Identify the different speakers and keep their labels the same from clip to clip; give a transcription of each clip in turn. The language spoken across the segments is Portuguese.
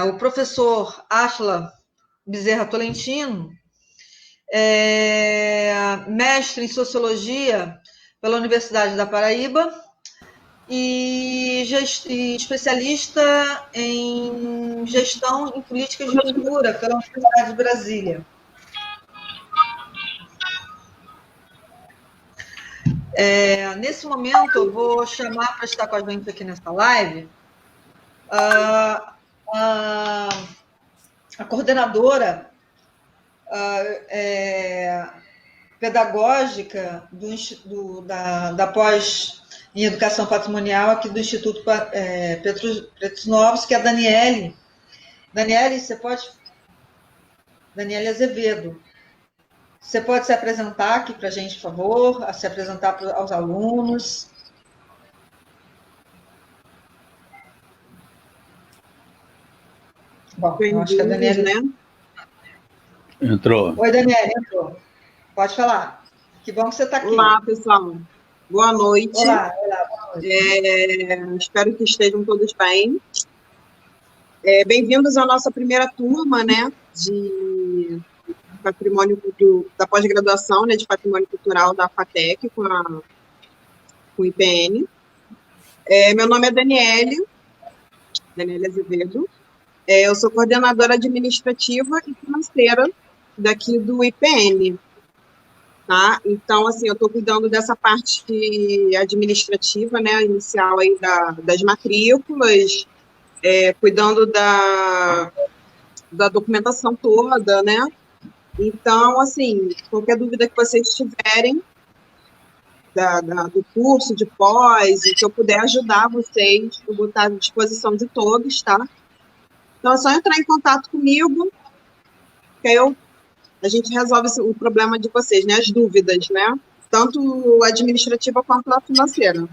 Speaker 1: O professor Ashla Bezerra Tolentino, mestre em Sociologia pela Universidade da Paraíba e especialista em Gestão em Políticas de Cultura pela Universidade de Brasília. Nesse momento, eu vou chamar para estar com a gente aqui nessa live a coordenadora pedagógica da pós em Educação Patrimonial aqui do Instituto Petrus Novos, que é a Daniele. Daniele, Daniele Azevedo. Você pode se apresentar aqui para a gente, por favor? Se apresentar aos alunos. Bom, eu acho que a Daniele...
Speaker 2: né?
Speaker 3: Entrou.
Speaker 1: Oi, Daniele, entrou. Pode falar. Que bom que você está aqui.
Speaker 2: Olá, pessoal. Boa noite.
Speaker 1: Olá, boa
Speaker 2: noite. Espero que estejam todos bem. Bem-vindos à nossa primeira turma, né, de patrimônio da pós-graduação, né, de patrimônio cultural da FATEC com o IPN. Meu nome é Daniele Azevedo. Eu sou coordenadora administrativa e financeira daqui do IPN. Tá? Então, assim, eu estou cuidando dessa parte administrativa, né, inicial aí das matrículas, cuidando da documentação toda, né? Então, assim, qualquer dúvida que vocês tiverem do curso de pós, e que eu puder ajudar vocês, eu vou estar à disposição de todos, tá? Então, é só entrar em contato comigo, que aí a gente resolve o problema de vocês, né? As dúvidas, né? Tanto a administrativa quanto a financeira.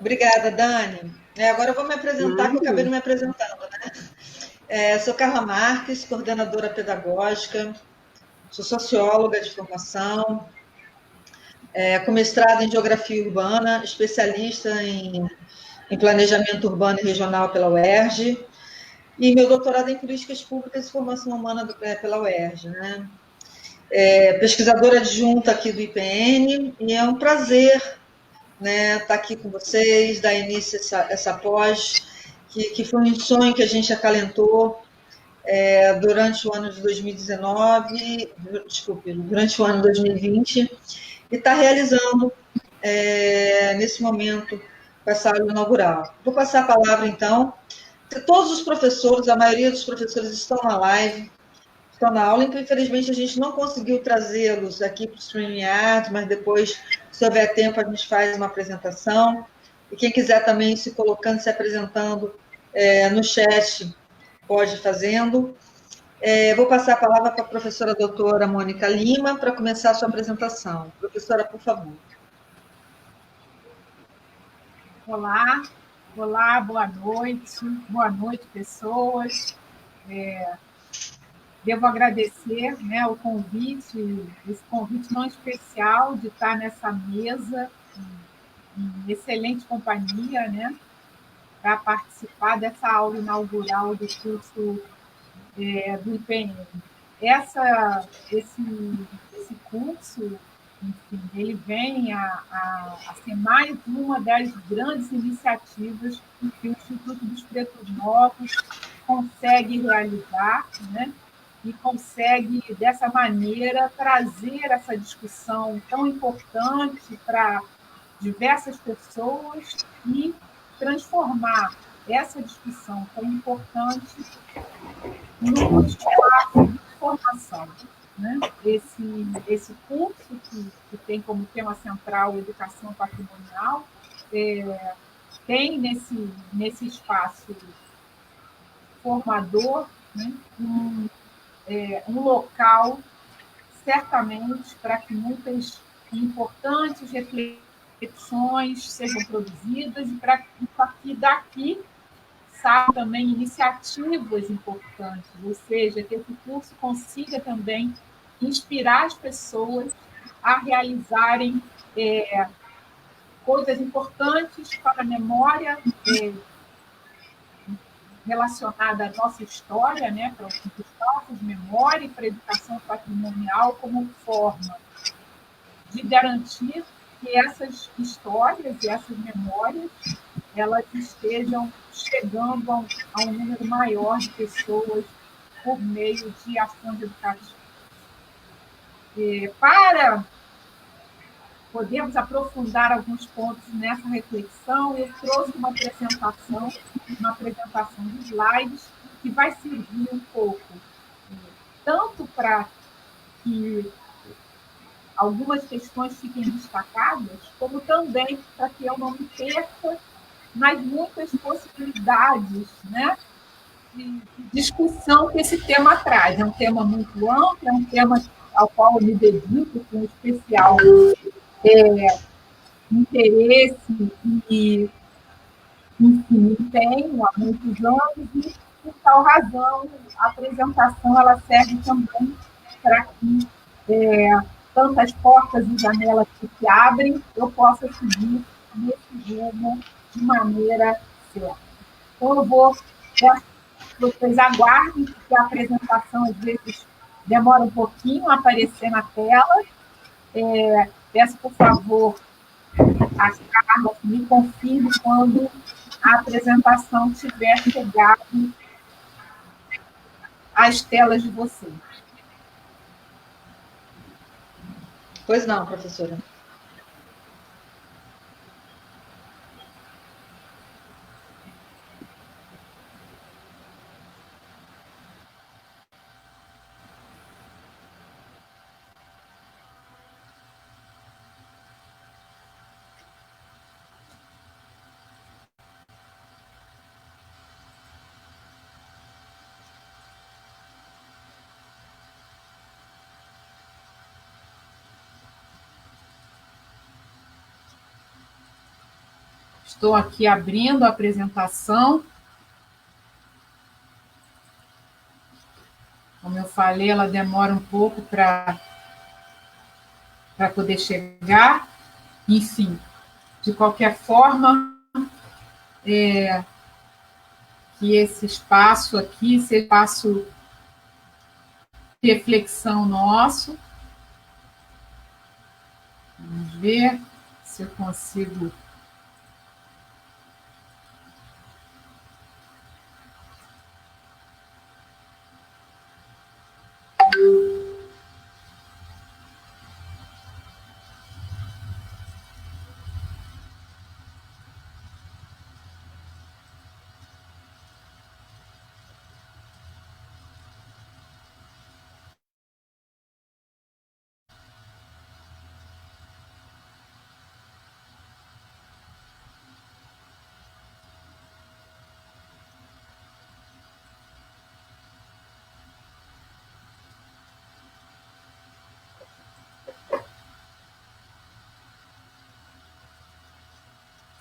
Speaker 1: Obrigada, Dani. Agora eu vou me apresentar, que eu acabei não me apresentando, né? Sou Carla Marques, coordenadora pedagógica, sou socióloga de formação, com mestrado em Geografia Urbana, especialista em Planejamento Urbano e Regional pela UERJ, e meu doutorado em Políticas Públicas e Formação Humana pela UERJ, né? Pesquisadora adjunta aqui do IPN, e é um prazer, né, estar aqui com vocês, dar início a essa pós, que foi um sonho que a gente acalentou durante o ano de 2019, durante o ano de 2020, e está realizando nesse momento com essa aula inaugural. Vou passar a palavra, então. Todos os professores, a maioria dos professores estão na live, estão na aula, então, infelizmente, a gente não conseguiu trazê-los aqui para o StreamYard, mas depois, se houver tempo, a gente faz uma apresentação. E quem quiser também se colocando, se apresentando no chat, pode ir fazendo. Vou passar a palavra para a professora doutora Mônica Lima para começar a sua apresentação. Professora, por favor.
Speaker 4: Olá, boa noite, pessoas. Devo agradecer, né, o convite, esse convite tão especial de estar nessa mesa, em excelente companhia, né, para participar dessa aula inaugural do curso do IPN. Esse curso, enfim, ele vem a ser mais uma das grandes iniciativas que o Instituto dos Pretos Novos consegue realizar, né? E consegue, dessa maneira, trazer essa discussão tão importante para diversas pessoas e transformar essa discussão tão importante num espaço de formação. Né? Esse curso, que tem como tema central Educação Patrimonial, tem nesse espaço formador, né, um local, certamente, para que muitas importantes reflexões sejam produzidas e para que daqui saiam também iniciativas importantes, ou seja, que esse curso consiga também inspirar as pessoas a realizarem coisas importantes para a memória relacionada à nossa história, né, para os espaços, memória e para a educação patrimonial como forma de garantir que essas histórias e essas memórias elas estejam chegando a um número maior de pessoas por meio de ações educativas. Para podermos aprofundar alguns pontos nessa reflexão, eu trouxe uma apresentação de slides que vai servir um pouco tanto para que algumas questões fiquem destacadas, como também para que eu não me perca nas muitas possibilidades, né, de discussão que esse tema traz. É um tema muito amplo, é um tema ao qual eu me dedico com especial interesse e, enfim, empenho há muitos anos, e, por tal razão, a apresentação ela serve também para que tantas portas e janelas que se abrem, eu possa seguir nesse rumo de maneira certa. Então, eu vou... Vocês aguardem, porque a apresentação, às vezes, demora um pouquinho a aparecer na tela. Peço, por favor, a Carla me confirme quando a apresentação tiver chegado às telas de vocês.
Speaker 1: Pois não, professora.
Speaker 4: Estou aqui abrindo a apresentação. Como eu falei, ela demora um pouco para poder chegar. Enfim, de qualquer forma, que esse espaço aqui seja espaço de reflexão nosso. Vamos ver se eu consigo...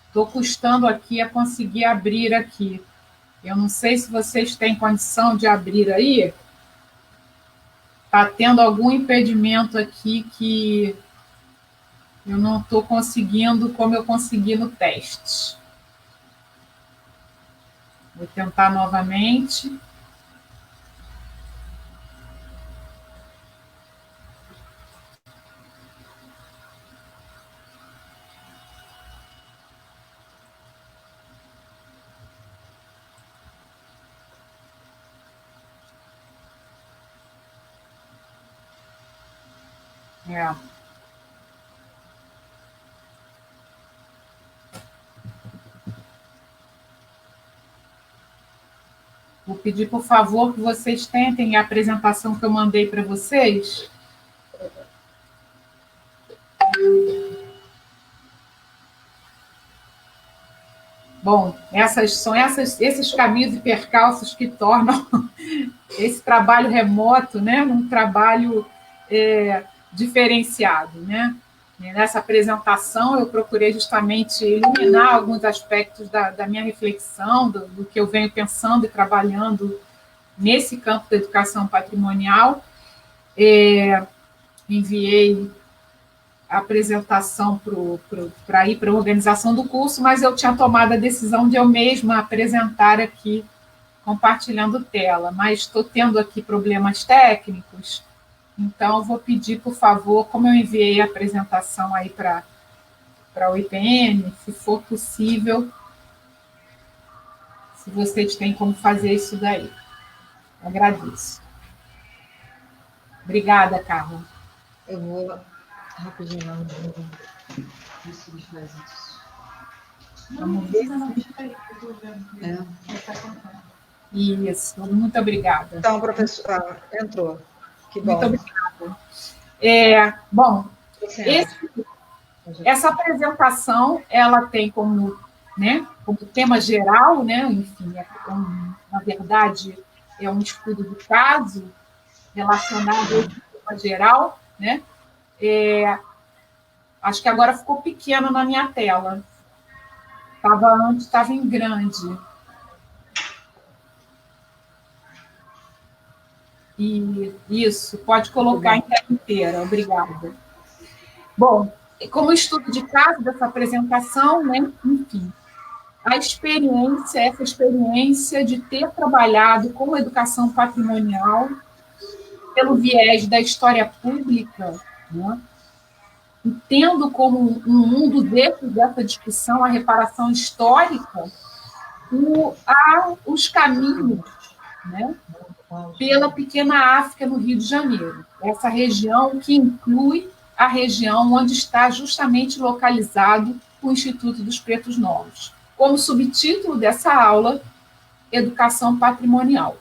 Speaker 4: Estou custando aqui a conseguir abrir aqui. Eu não sei se vocês têm condição de abrir aí. Está tendo algum impedimento aqui que eu não estou conseguindo como eu consegui no teste. Vou tentar novamente. Vou pedir, por favor, que vocês tentem a apresentação que eu mandei para vocês. Bom, esses caminhos e percalços que tornam esse trabalho remoto, né, um trabalho diferenciado, né? Nessa apresentação, eu procurei justamente iluminar alguns aspectos da minha reflexão, do que eu venho pensando e trabalhando nesse campo da educação patrimonial. Enviei a apresentação para ir para a organização do curso, mas eu tinha tomado a decisão de eu mesma apresentar aqui compartilhando tela, mas estou tendo aqui problemas técnicos, então eu vou pedir, por favor, como eu enviei a apresentação aí para o IPN, se for possível, se vocês têm como fazer isso daí. Eu agradeço. Obrigada, Carla.
Speaker 1: Eu vou rapidinho lá. Ver se ele faz isso.
Speaker 4: Vamos ver. Isso, muito obrigada.
Speaker 1: Então, professor, entrou. Que bom.
Speaker 4: Muito obrigada. Bom, essa apresentação, ela tem como, né, como tema geral, né, enfim, na verdade, é um estudo do caso relacionado ao tema geral, né? Acho que agora ficou pequeno na minha tela. Antes estava em grande. E isso, pode colocar em tela inteira, obrigada. Bom, como estudo de caso dessa apresentação, né, enfim, essa experiência de ter trabalhado com educação patrimonial pelo viés da história pública, né, e tendo como um dos eixos dessa discussão a reparação histórica, os caminhos, né, pela pequena África no Rio de Janeiro, essa região que inclui a região onde está justamente localizado o Instituto dos Pretos Novos. Como subtítulo dessa aula, Educação Patrimonial.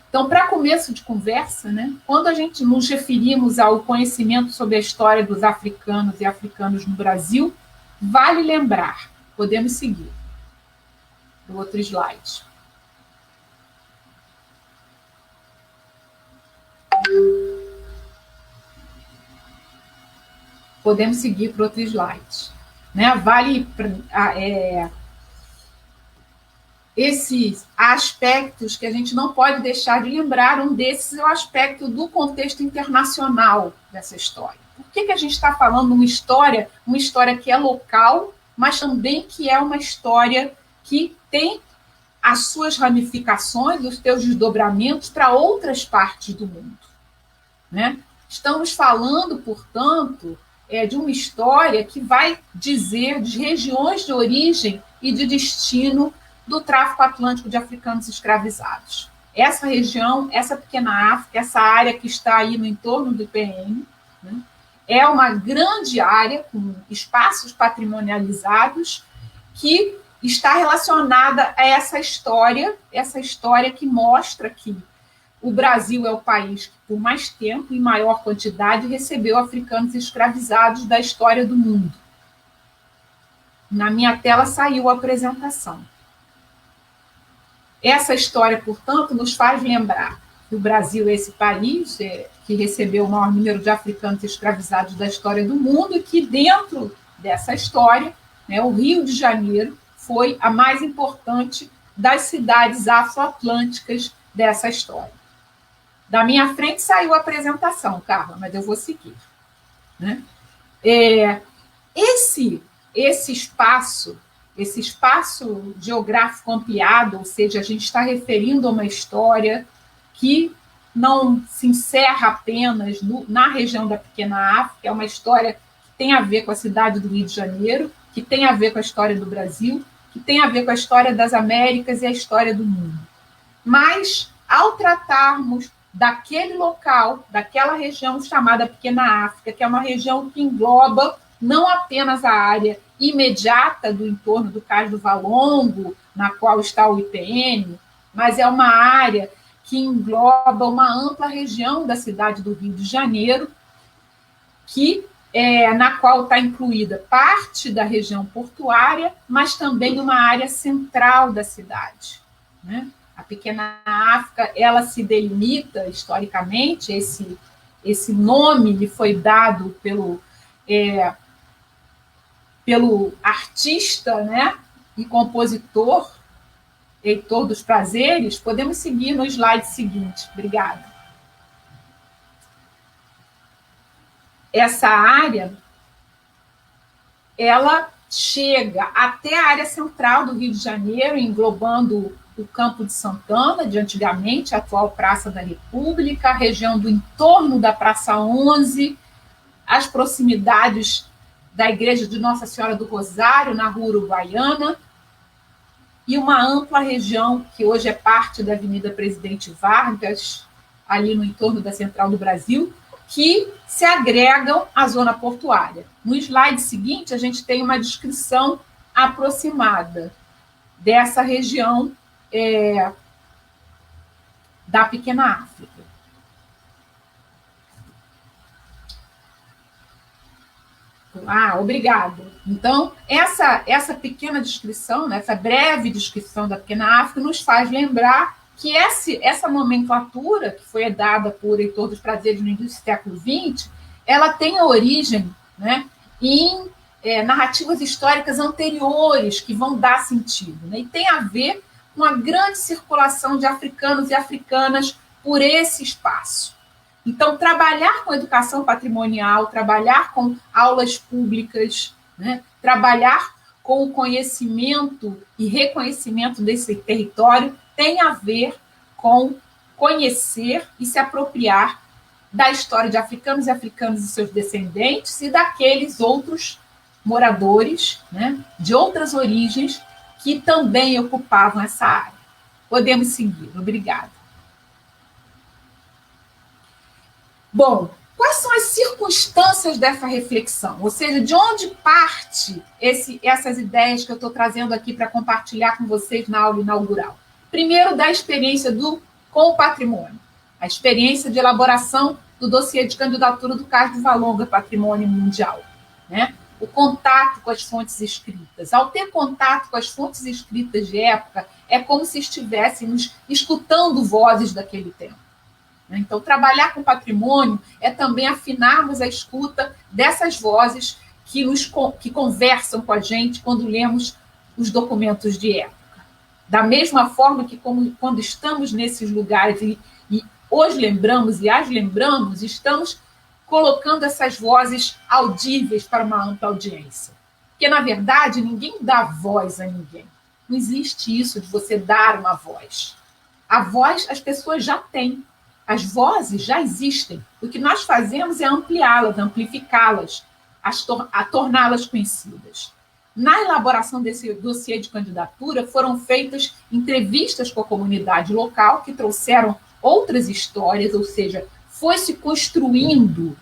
Speaker 4: Então, para começo de conversa, né, quando a gente nos referimos ao conhecimento sobre a história dos africanos e africanos no Brasil, vale lembrar, podemos seguir, do outro slide. Podemos seguir para outro slide. Né? Vale esses aspectos que a gente não pode deixar de lembrar, um desses é o aspecto do contexto internacional dessa história. Por que a gente está falando uma história que é local, mas também que é uma história que tem as suas ramificações, os seus desdobramentos para outras partes do mundo, né? Estamos falando, portanto, de uma história que vai dizer de regiões de origem e de destino do tráfico atlântico de africanos escravizados. Essa região, essa pequena África, essa área que está aí no entorno do IPN, né, é uma grande área com espaços patrimonializados que está relacionada a essa história que mostra que o Brasil é o país que, por mais tempo e maior quantidade, recebeu africanos escravizados da história do mundo. Na minha tela saiu a apresentação. Essa história, portanto, nos faz lembrar que o Brasil é esse país que recebeu o maior número de africanos escravizados da história do mundo e que, dentro dessa história, né, o Rio de Janeiro foi a mais importante das cidades afroatlânticas dessa história. Da minha frente saiu a apresentação, Carla, mas eu vou seguir. Né? Esse espaço geográfico ampliado, ou seja, a gente está referindo a uma história que não se encerra apenas na região da pequena África, é uma história que tem a ver com a cidade do Rio de Janeiro, que tem a ver com a história do Brasil, que tem a ver com a história das Américas e a história do mundo. Mas, ao tratarmos daquele local, daquela região chamada Pequena África, que é uma região que engloba não apenas a área imediata do entorno do Cais do Valongo, na qual está o IPN, mas é uma área que engloba uma ampla região da cidade do Rio de Janeiro, na qual está incluída parte da região portuária, mas também uma área central da cidade, né? A Pequena África, ela se delimita historicamente, esse nome lhe foi dado pelo artista, né, e compositor Heitor dos Prazeres. Podemos seguir no slide seguinte. Obrigada. Essa área, ela chega até a área central do Rio de Janeiro, englobando o Campo de Santana, de antigamente, a atual Praça da República, a região do entorno da Praça 11, as proximidades da Igreja de Nossa Senhora do Rosário, na Rua Uruguaiana, e uma ampla região que hoje é parte da Avenida Presidente Vargas, ali no entorno da Central do Brasil, que se agregam à zona portuária. No slide seguinte, a gente tem uma descrição aproximada dessa região da Pequena África. Obrigado. Então, essa pequena descrição, né, essa breve descrição da Pequena África, nos faz lembrar que essa nomenclatura, que foi dada por Heitor dos Prazeres no início do século XX, ela tem a origem, né, em narrativas históricas anteriores que vão dar sentido, né, e tem a ver com a grande circulação de africanos e africanas por esse espaço. Então, trabalhar com educação patrimonial, trabalhar com aulas públicas, né, trabalhar com o conhecimento e reconhecimento desse território tem a ver com conhecer e se apropriar da história de africanos e africanas e seus descendentes e daqueles outros moradores, né, de outras origens que também ocupavam essa área. Podemos seguir. Obrigada. Bom, quais são as circunstâncias dessa reflexão? Ou seja, de onde parte essas ideias que eu estou trazendo aqui para compartilhar com vocês na aula inaugural? Primeiro, da experiência com o patrimônio, a experiência de elaboração do dossiê de candidatura do Cais do Valonga Patrimônio Mundial, né? O contato com as fontes escritas. Ao ter contato com as fontes escritas de época, é como se estivéssemos escutando vozes daquele tempo. Então, trabalhar com patrimônio é também afinarmos a escuta dessas vozes que conversam com a gente quando lemos os documentos de época. Da mesma forma que quando estamos nesses lugares e os lembramos e as lembramos, estamos colocando essas vozes audíveis para uma ampla audiência. Porque, na verdade, ninguém dá voz a ninguém. Não existe isso de você dar uma voz. A voz as pessoas já têm. As vozes já existem. O que nós fazemos é ampliá-las, amplificá-las, a torná-las conhecidas. Na elaboração desse dossiê de candidatura, foram feitas entrevistas com a comunidade local, que trouxeram outras histórias, ou seja, foi-se construindo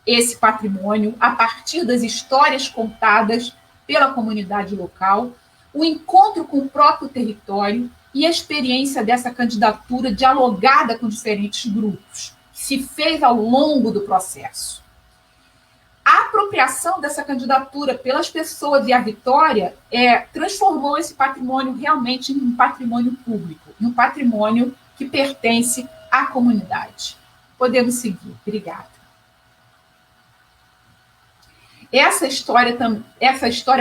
Speaker 4: esse patrimônio a partir das histórias contadas pela comunidade local, o encontro com o próprio território e a experiência dessa candidatura dialogada com diferentes grupos, que se fez ao longo do processo. A apropriação dessa candidatura pelas pessoas e a vitória transformou esse patrimônio realmente em um patrimônio público, em um patrimônio que pertence à comunidade. Podemos seguir. Obrigada. Essa história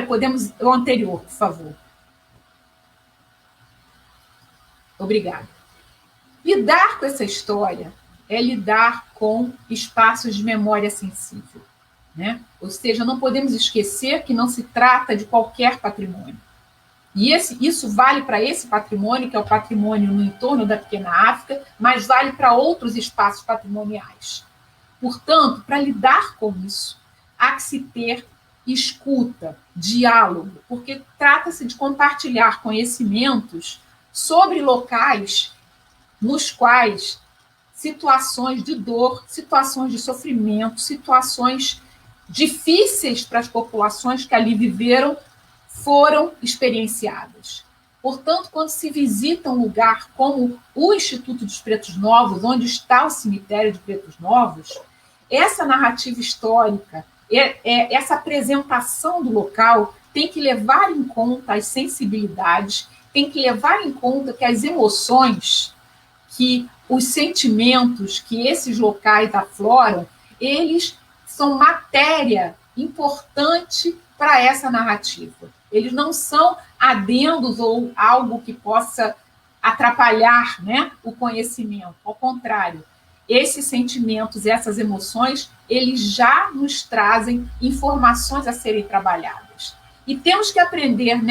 Speaker 4: podemos... O anterior, por favor. Obrigada. Lidar com essa história é lidar com espaços de memória sensível, né? Ou seja, não podemos esquecer que não se trata de qualquer patrimônio. E isso vale para esse patrimônio, que é o patrimônio no entorno da Pequena África, mas vale para outros espaços patrimoniais. Portanto, para lidar com isso, há que se ter escuta, diálogo, porque trata-se de compartilhar conhecimentos sobre locais nos quais situações de dor, situações de sofrimento, situações difíceis para as populações que ali viveram foram experienciadas. Portanto, quando se visita um lugar como o Instituto dos Pretos Novos, onde está o cemitério de Pretos Novos, essa narrativa histórica, essa apresentação do local tem que levar em conta as sensibilidades, tem que levar em conta que as emoções, que os sentimentos que esses locais afloram, eles são matéria importante para essa narrativa. Eles não são adendos ou algo que possa atrapalhar, né, o conhecimento. Ao contrário, esses sentimentos, essas emoções, eles já nos trazem informações a serem trabalhadas. E temos que aprender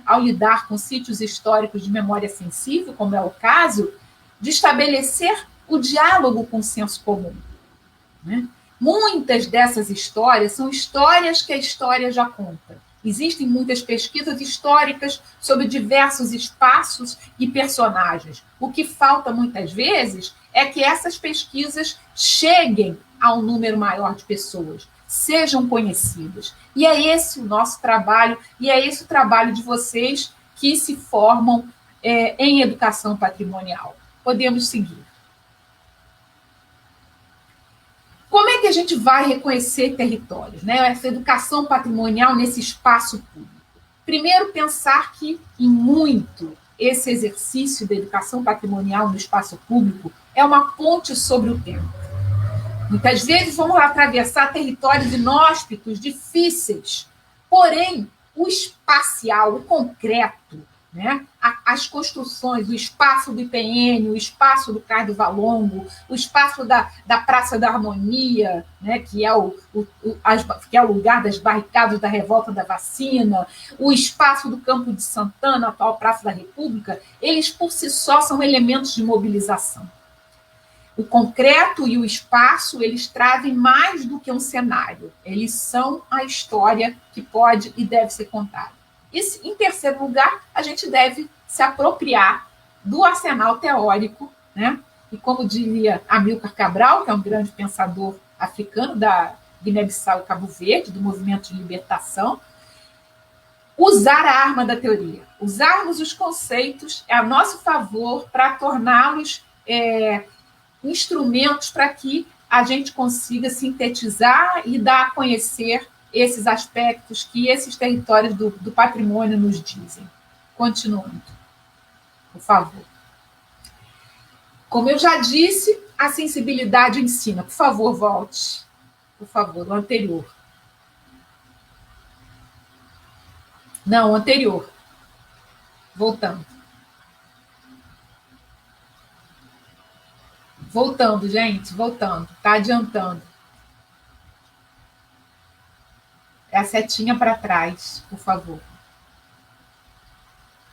Speaker 4: ao lidar com sítios históricos de memória sensível, como é o caso, de estabelecer o diálogo com o senso comum, né? Muitas dessas histórias são histórias que a história já conta. Existem muitas pesquisas históricas sobre diversos espaços e personagens. O que falta muitas vezes é que essas pesquisas cheguem a um número maior de pessoas, sejam conhecidas. E é esse o nosso trabalho, e é esse o trabalho de vocês que se formam em educação patrimonial. Podemos seguir. Como é que a gente vai reconhecer territórios, né? Essa educação patrimonial nesse espaço público? Primeiro, pensar que, em muito, esse exercício da educação patrimonial no espaço público é uma ponte sobre o tempo. Muitas vezes vamos atravessar territórios inóspitos, difíceis, porém, o espacial, o concreto, né? As construções, o espaço do IPN, o espaço do Cais do Valongo, o espaço da Praça da Harmonia, né? que é o lugar das barricadas da Revolta da Vacina, o espaço do Campo de Santana, a atual Praça da República, eles por si só são elementos de mobilização. O concreto e o espaço, eles trazem mais do que um cenário, eles são a história que pode e deve ser contada. E, em terceiro lugar, a gente deve se apropriar do arsenal teórico, né? E como diria Amílcar Cabral, que é um grande pensador africano da Guiné-Bissau e Cabo Verde, do movimento de libertação, usar a arma da teoria, usarmos os conceitos a nosso favor para torná-los instrumentos para que a gente consiga sintetizar e dar a conhecer esses aspectos que esses territórios do patrimônio nos dizem. Continuando, por favor. Como eu já disse, a sensibilidade ensina. Por favor, volte. Por favor, o anterior. Não, o anterior. Voltando. Voltando, gente, voltando. Está adiantando. É a setinha para trás, por favor.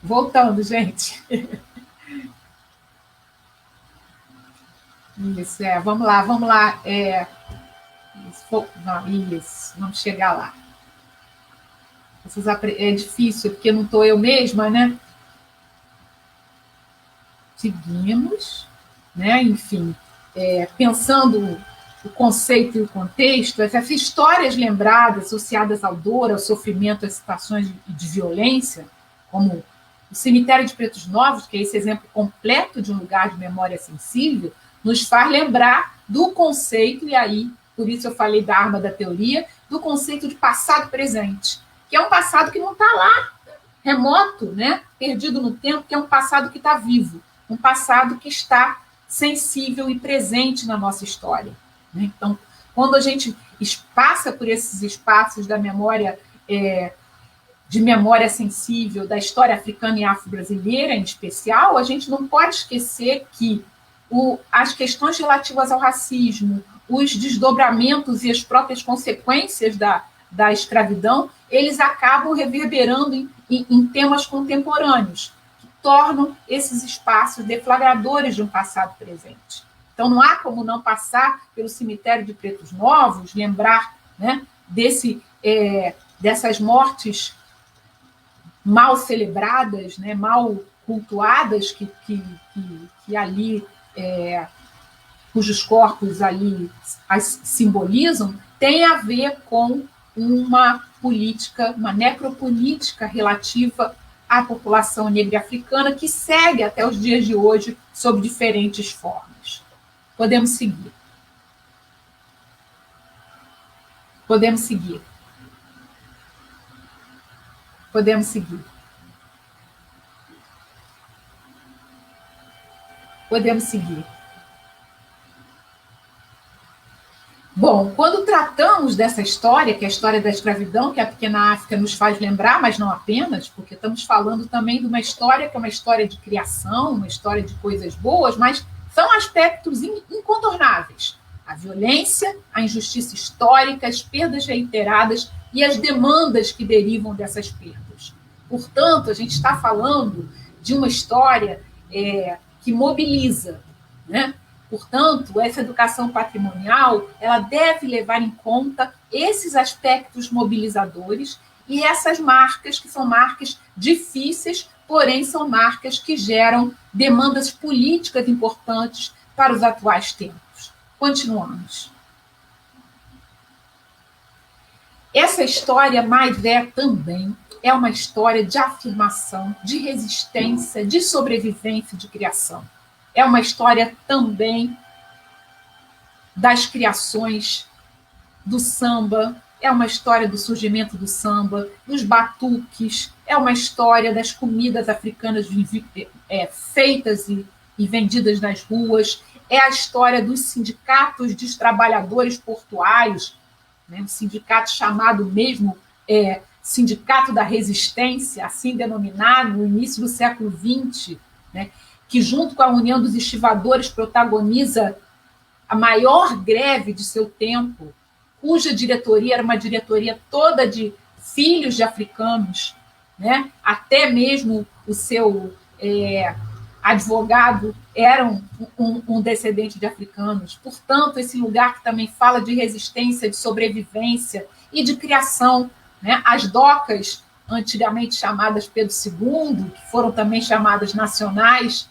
Speaker 4: Voltando, gente. Isso, vamos lá. Isso, vamos chegar lá. É difícil, porque não estou eu mesma, né? Seguimos, né? Enfim, pensando o conceito e o contexto, essas histórias lembradas, associadas ao dor, ao sofrimento, às situações de violência, como o Cemitério de Pretos Novos, que é esse exemplo completo de um lugar de memória sensível, nos faz lembrar do conceito, e aí, por isso eu falei da arma da teoria, do conceito de passado-presente, que é um passado que não está lá, remoto, né? Perdido no tempo, que é um passado que está vivo, um passado que está sensível e presente na nossa história. Então, quando a gente passa por esses espaços da memória, de memória sensível, da história africana e afro-brasileira em especial, a gente não pode esquecer que as questões relativas ao racismo, os desdobramentos e as próprias consequências da escravidão, eles acabam reverberando em temas contemporâneos, que tornam esses espaços deflagradores de um passado presente. Então, não há como não passar pelo Cemitério de Pretos Novos, lembrar, né, dessas mortes mal celebradas, né, mal cultuadas, que ali, cujos corpos ali as simbolizam, tem a ver com uma política, uma necropolítica relativa à população negra africana, que segue até os dias de hoje sob diferentes formas. Podemos seguir. Podemos seguir. Podemos seguir. Podemos seguir. Bom, quando tratamos dessa história, que é a história da escravidão, que a Pequena África nos faz lembrar, mas não apenas, porque estamos falando também de uma história que é uma história de criação, uma história de coisas boas, mas são aspectos incontornáveis. A violência, a injustiça histórica, as perdas reiteradas e as demandas que derivam dessas perdas. Portanto, a gente está falando de uma história que mobiliza, né? Portanto, essa educação patrimonial, ela deve levar em conta esses aspectos mobilizadores e essas marcas, que são marcas difíceis, porém são marcas que geram demandas políticas importantes para os atuais tempos. Continuamos. Essa história mais também é uma história de afirmação, de resistência, de sobrevivência, de criação. É uma história também das criações do samba, é uma história do surgimento do samba, dos batuques, é uma história das comidas africanas feitas e vendidas nas ruas, é a história dos sindicatos dos trabalhadores portuários, né, um sindicato chamado mesmo Sindicato da Resistência, assim denominado, no início do século XX, né, que junto com a União dos Estivadores protagoniza a maior greve de seu tempo, cuja diretoria era uma diretoria toda de filhos de africanos, né? Até mesmo o seu advogado era um descendente de africanos. Portanto, esse lugar que também fala de resistência, de sobrevivência e de criação, né? As docas, antigamente chamadas Pedro II, que foram também chamadas nacionais,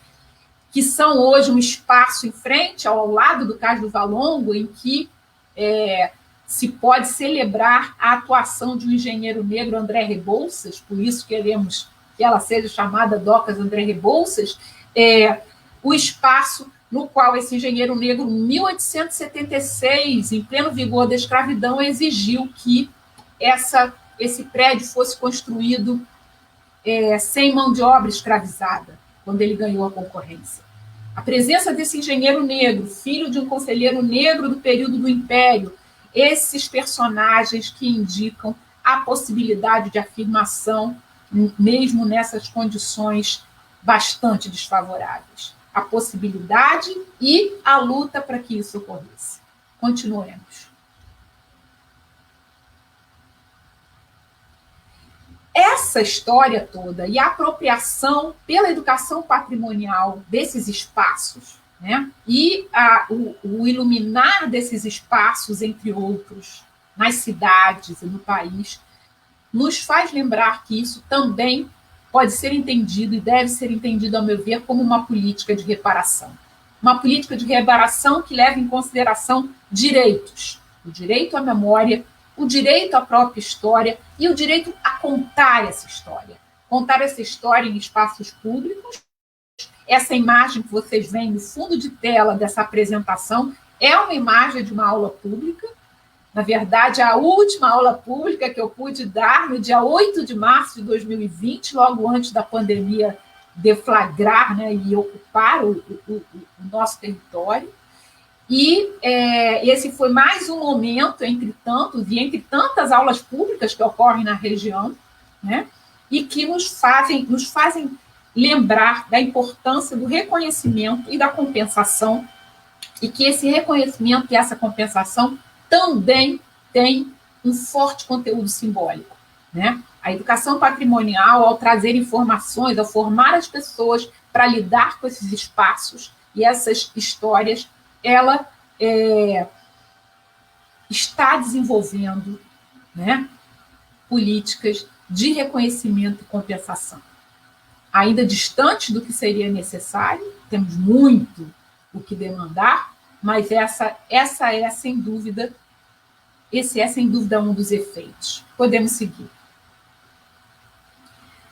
Speaker 4: que são hoje um espaço em frente, ao lado do Cais do Valongo, em que se pode celebrar a atuação de um engenheiro negro, André Rebouças, por isso queremos que ela seja chamada Docas André Rebouças, o espaço no qual esse engenheiro negro, em 1876, em pleno vigor da escravidão, exigiu que esse prédio fosse construído sem mão de obra escravizada, quando ele ganhou a concorrência. A presença desse engenheiro negro, filho de um conselheiro negro do período do Império, esses personagens que indicam a possibilidade de afirmação, mesmo nessas condições bastante desfavoráveis. A possibilidade e a luta para que isso ocorresse. Continuemos. Essa história toda e a apropriação pela educação patrimonial desses espaços, né, e o iluminar desses espaços, entre outros, nas cidades e no país, nos faz lembrar que isso também pode ser entendido e deve ser entendido, ao meu ver, como uma política de reparação. Uma política de reparação que leva em consideração direitos. O direito à memória, o direito à própria história e o direito a contar essa história. Contar essa história em espaços públicos. Essa imagem que vocês veem no fundo de tela dessa apresentação é uma imagem de uma aula pública. Na verdade, a última aula pública que eu pude dar no dia 8 de março de 2020, logo antes da pandemia deflagrar, né, e ocupar o nosso território. E esse foi mais um momento, entre tantos, e entre tantas aulas públicas que ocorrem na região, né, e que nos fazem lembrar da importância do reconhecimento e da compensação, e que esse reconhecimento e essa compensação também tem um forte conteúdo simbólico, né? A educação patrimonial, ao trazer informações, ao formar as pessoas para lidar com esses espaços e essas histórias, ela está desenvolvendo, né, políticas de reconhecimento e compensação. Ainda distante do que seria necessário, temos muito o que demandar, mas esse é, sem dúvida, um dos efeitos. Podemos seguir.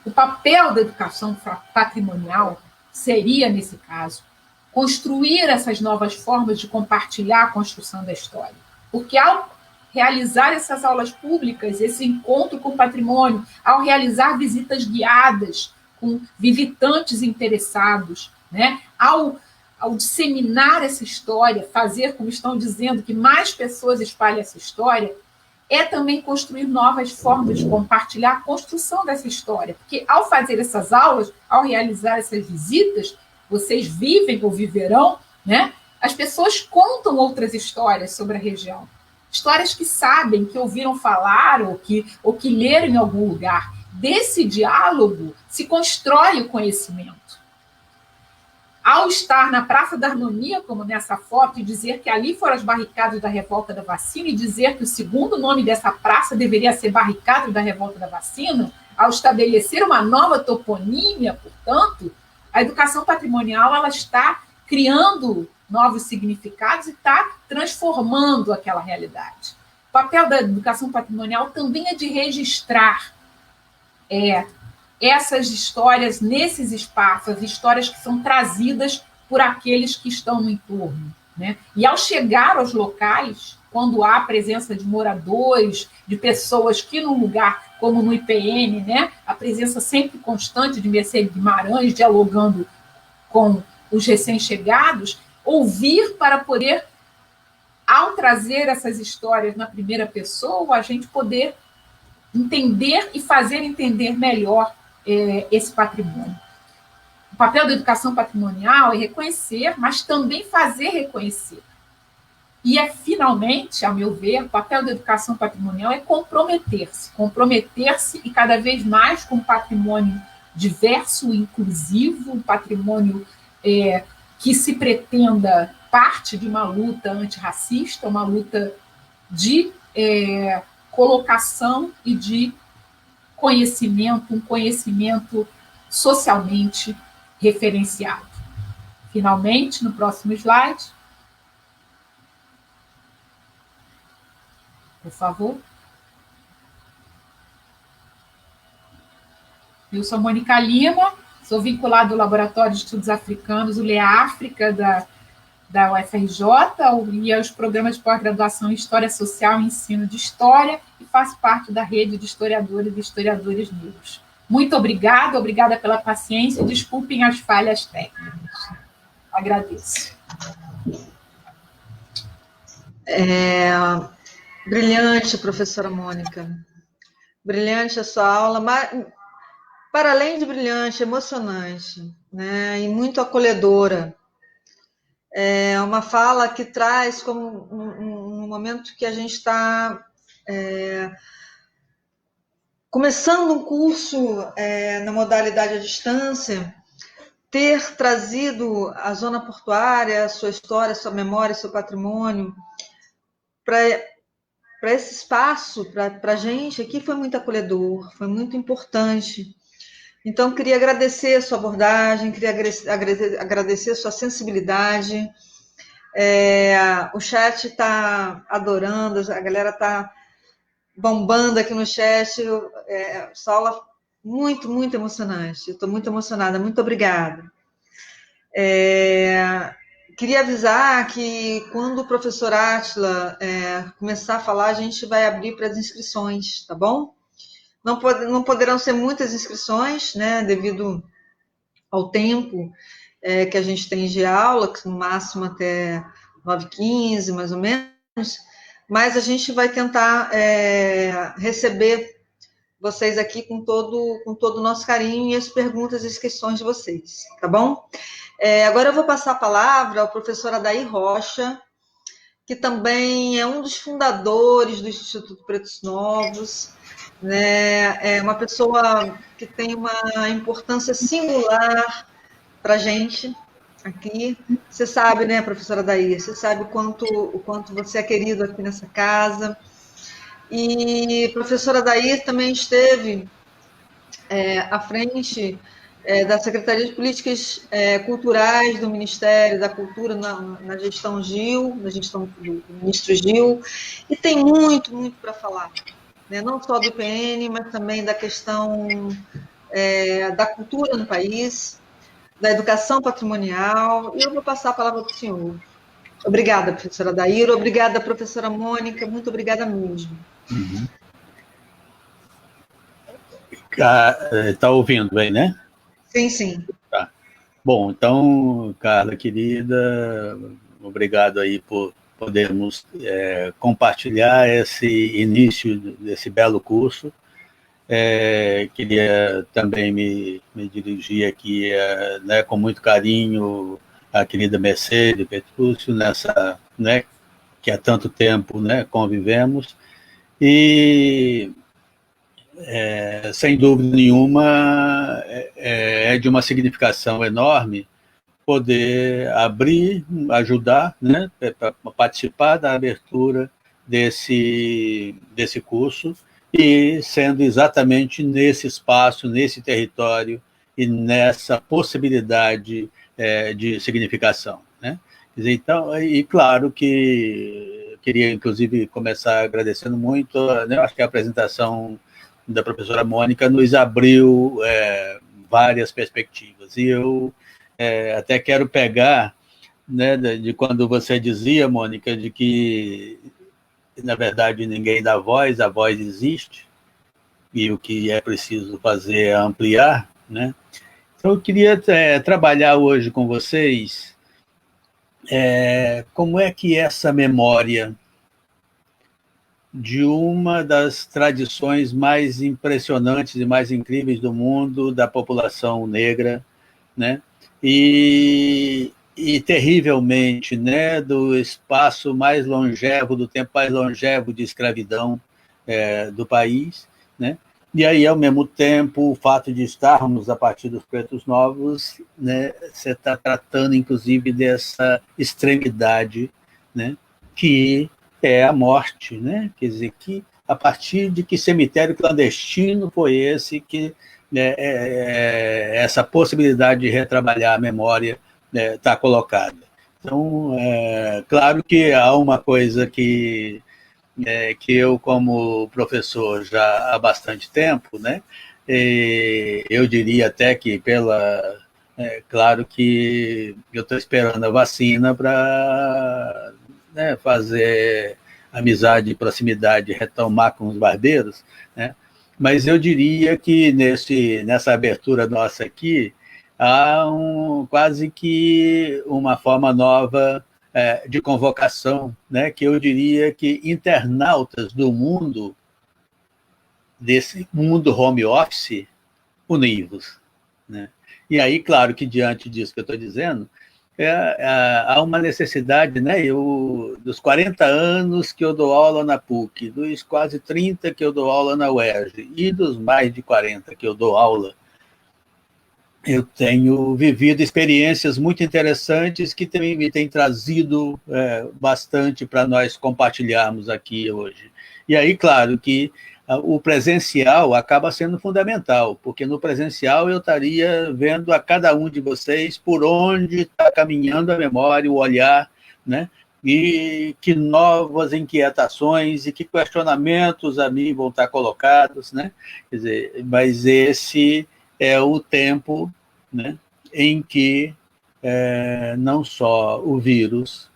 Speaker 4: O papel da educação patrimonial seria, nesse caso, construir essas novas formas de compartilhar a construção da história. Porque ao realizar essas aulas públicas, esse encontro com o patrimônio, ao realizar visitas guiadas com visitantes interessados, né, ao disseminar essa história, fazer, como estão dizendo, que mais pessoas espalhem essa história, é também construir novas formas de compartilhar a construção dessa história. Porque ao fazer essas aulas, ao realizar essas visitas, vocês vivem ou viverão, né? As pessoas contam outras histórias sobre a região. Histórias que sabem, que ouviram falar ou que leram em algum lugar. desse diálogo se constrói o conhecimento. Ao estar na Praça da Harmonia, como nessa foto, e dizer que ali foram as barricadas da revolta da vacina, e dizer que o segundo nome dessa praça deveria ser Barricadas da Revolta da Vacina, ao estabelecer uma nova toponímia, portanto, a educação patrimonial ela está criando novos significados e está transformando aquela realidade. O papel da educação patrimonial também é de registrar essas histórias nesses espaços, as histórias que são trazidas por aqueles que estão no entorno, né? E ao chegar aos locais, quando há presença de moradores, de pessoas que num lugar como no IPN, né, a presença sempre constante de Mercedes Guimarães dialogando com os recém-chegados, ouvir para poder, ao trazer essas histórias na primeira pessoa, a gente poder entender e fazer entender melhor esse patrimônio. O papel da educação patrimonial é reconhecer, mas também fazer reconhecer. E finalmente, a meu ver, o papel da educação patrimonial é comprometer-se e cada vez mais com um patrimônio diverso, inclusivo, um patrimônio que se pretenda parte de uma luta antirracista, uma luta de colocação e de conhecimento, um conhecimento socialmente referenciado. Finalmente, no próximo slide, por favor. Eu sou Mônica Lima, sou vinculada ao Laboratório de Estudos Africanos, o LEAFRICA, da UFRJ, e aos programas de pós-graduação em História Social e Ensino de História, e faço parte da rede de historiadores e historiadores negros. Muito obrigada pela paciência e desculpem as falhas técnicas. Agradeço.
Speaker 1: Brilhante, professora Mônica. Brilhante a sua aula, mas, para além de brilhante, emocionante, né, e muito acolhedora. É uma fala que traz, como no momento que a gente está começando um curso na modalidade à distância, ter trazido a zona portuária, a sua história, a sua memória, seu patrimônio, para esse espaço, para a gente aqui, foi muito acolhedor, foi muito importante. Então, queria agradecer a sua abordagem, queria agradecer a sua sensibilidade. O chat está adorando, a galera está bombando aqui no chat. Essa aula muito, muito emocionante. Estou muito emocionada, muito obrigada. Queria avisar que quando o professor Átila começar a falar, a gente vai abrir para as inscrições, tá bom? Não poderão ser muitas inscrições, né, devido ao tempo que a gente tem de aula, que no máximo até 9h15, mais ou menos, mas a gente vai tentar receber vocês aqui com todo o nosso carinho e as perguntas e as questões de vocês, tá bom? Agora eu vou passar a palavra ao professor Adair Rocha, que também é um dos fundadores do Instituto Pretos Novos, né? É uma pessoa que tem uma importância singular para a gente aqui. Você sabe, né, professora Adair? Você sabe o quanto você é querido aqui nessa casa. E a professora Adair também esteve à frente da Secretaria de Políticas Culturais do Ministério da Cultura na gestão Gil, na gestão do ministro Gil, e tem muito, muito para falar, né? Não só do IPN, mas também da questão da cultura no país, da educação patrimonial, e eu vou passar a palavra para o senhor. Obrigada, professora Daíra, obrigada, professora Mônica, muito obrigada mesmo.
Speaker 3: Uhum. Tá ouvindo bem, né?
Speaker 1: Sim, sim.
Speaker 3: Tá. Bom, então, Carla, querida, obrigado aí por podermos compartilhar esse início desse belo curso. Queria também me dirigir aqui né, com muito carinho à querida Mercedes Petrúcio, nessa, né, que há tanto tempo, né, convivemos, e sem dúvida nenhuma, é de uma significação enorme poder abrir, ajudar, né, para participar da abertura desse curso, e sendo exatamente nesse espaço, nesse território e nessa possibilidade de significação, né? Quer dizer, então, e claro que queria, inclusive, começar agradecendo muito, né, acho que a apresentação da professora Mônica nos abriu várias perspectivas, e eu até quero pegar, né, de quando você dizia, Mônica, de que, na verdade, ninguém dá voz, a voz existe, e o que é preciso fazer é ampliar, né? Então, eu queria trabalhar hoje com vocês como é que essa memória de uma das tradições mais impressionantes e mais incríveis do mundo, da população negra, né? E terrivelmente, né, do espaço mais longevo, do tempo mais longevo de escravidão do país, né? E aí, ao mesmo tempo, o fato de estarmos a partir dos pretos novos, né, você está tratando, inclusive, dessa extremidade, né, que é a morte, né? Quer dizer, que a partir de que cemitério clandestino foi esse que essa possibilidade de retrabalhar a memória está colocada. Então, claro que há uma coisa que eu, como professor já há bastante tempo, né, eu diria até que claro que eu estou esperando a vacina para fazer amizade e proximidade, retomar com os barbeiros, né? Mas eu diria que nessa abertura nossa aqui, há quase que uma forma nova de convocação, né, que eu diria que internautas do mundo, desse mundo home office, univos, né? E aí, claro que diante disso que eu estou dizendo, há uma necessidade, né? Dos 40 anos que eu dou aula na PUC, dos quase 30 que eu dou aula na UERJ, e dos mais de 40 que eu dou aula, eu tenho vivido experiências muito interessantes que também me têm trazido bastante para nós compartilharmos aqui hoje. E aí, claro que o presencial acaba sendo fundamental, porque no presencial eu estaria vendo a cada um de vocês por onde está caminhando a memória, o olhar, né? E que novas inquietações e que questionamentos a mim vão estar colocados, né? Quer dizer, mas esse é o tempo, né, em que não só o vírus,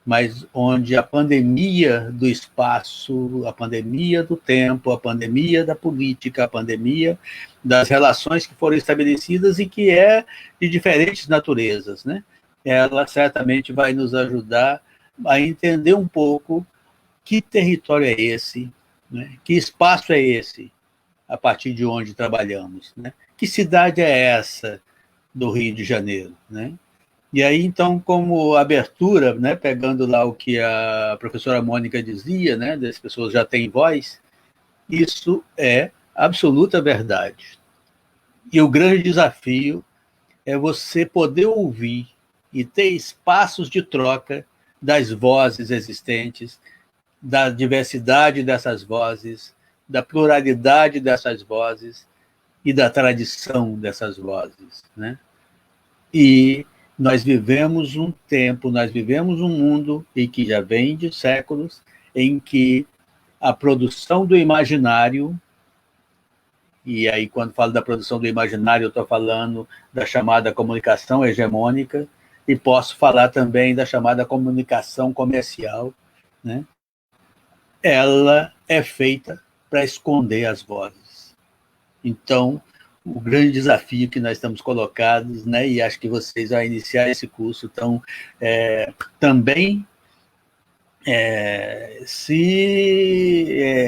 Speaker 3: mas onde a pandemia do espaço, a pandemia do tempo, a pandemia da política, a pandemia das relações que foram estabelecidas e que é de diferentes naturezas, né? Ela certamente vai nos ajudar a entender um pouco que território é esse, né? Que espaço é esse, a partir de onde trabalhamos, né? Que cidade é essa do Rio de Janeiro, né? E aí, então, como abertura, né, pegando lá o que a professora Mônica dizia, né, das pessoas já têm voz, isso é absoluta verdade. E o grande desafio é você poder ouvir e ter espaços de troca das vozes existentes, da diversidade dessas vozes, da pluralidade dessas vozes e da tradição dessas vozes, né? E nós vivemos um tempo, nós vivemos um mundo, e que já vem de séculos, em que a produção do imaginário, e aí quando falo da produção do imaginário, eu estou falando da chamada comunicação hegemônica, e posso falar também da chamada comunicação comercial, né? Ela é feita para esconder as vozes. Então, o grande desafio que nós estamos colocados, né, e acho que vocês, ao iniciar esse curso, estão também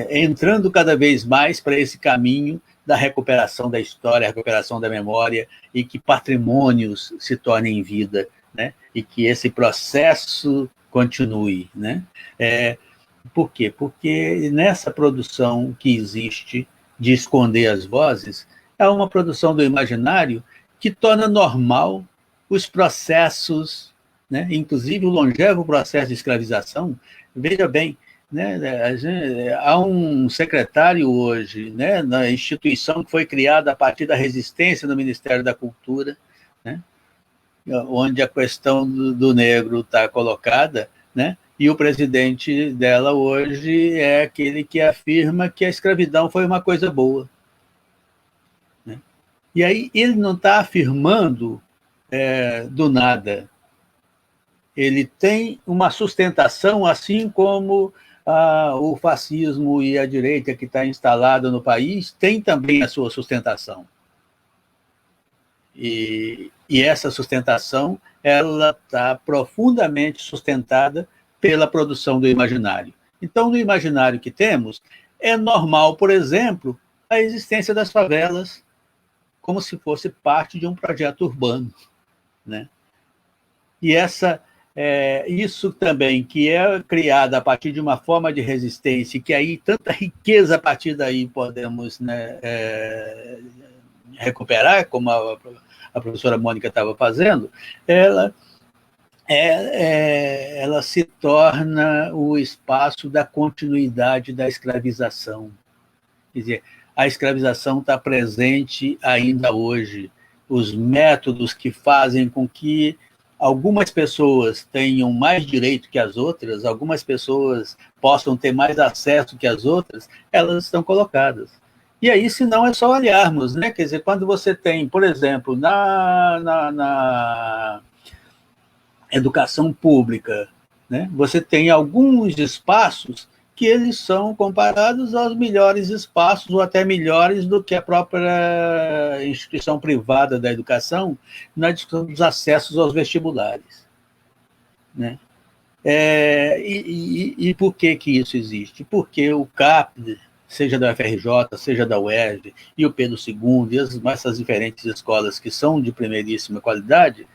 Speaker 3: entrando cada vez mais para esse caminho da recuperação da história, recuperação da memória, e que patrimônios se tornem vida, né, e que esse processo continue, né? Por quê? Porque nessa produção que existe de esconder as vozes, é uma produção do imaginário que torna normal os processos, né? Inclusive o longevo processo de escravização. Veja bem, né? Há um secretário hoje, né, na instituição que foi criada a partir da resistência no Ministério da Cultura, né, onde a questão do negro está colocada, né, e o presidente dela hoje é aquele que afirma que a escravidão foi uma coisa boa. Né? E aí ele não está afirmando do nada. Ele tem uma sustentação, assim como o fascismo e a direita que está instalada no país tem também a sua sustentação. E essa sustentação ela está profundamente sustentada pela produção do imaginário. Então, no imaginário que temos, é normal, por exemplo, a existência das favelas como se fosse parte de um projeto urbano. Né? E isso também, que é criado a partir de uma forma de resistência, que aí tanta riqueza a partir daí podemos, né, recuperar, como a professora Mônica estava fazendo, ela se torna o espaço da continuidade da escravização. Quer dizer, a escravização está presente ainda hoje. Os métodos que fazem com que algumas pessoas tenham mais direito que as outras, algumas pessoas possam ter mais acesso que as outras, elas estão colocadas. E aí, se não, é só olharmos, né? Quer dizer, quando você tem, por exemplo, na educação pública, né? Você tem alguns espaços que eles são comparados aos melhores espaços, ou até melhores do que a própria instituição privada da educação, na discussão dos acessos aos vestibulares. Né? E por que isso existe? Porque o CAP, seja da UFRJ, seja da UERJ, e o Pedro II, e essas diferentes escolas que são de primeiríssima qualidade,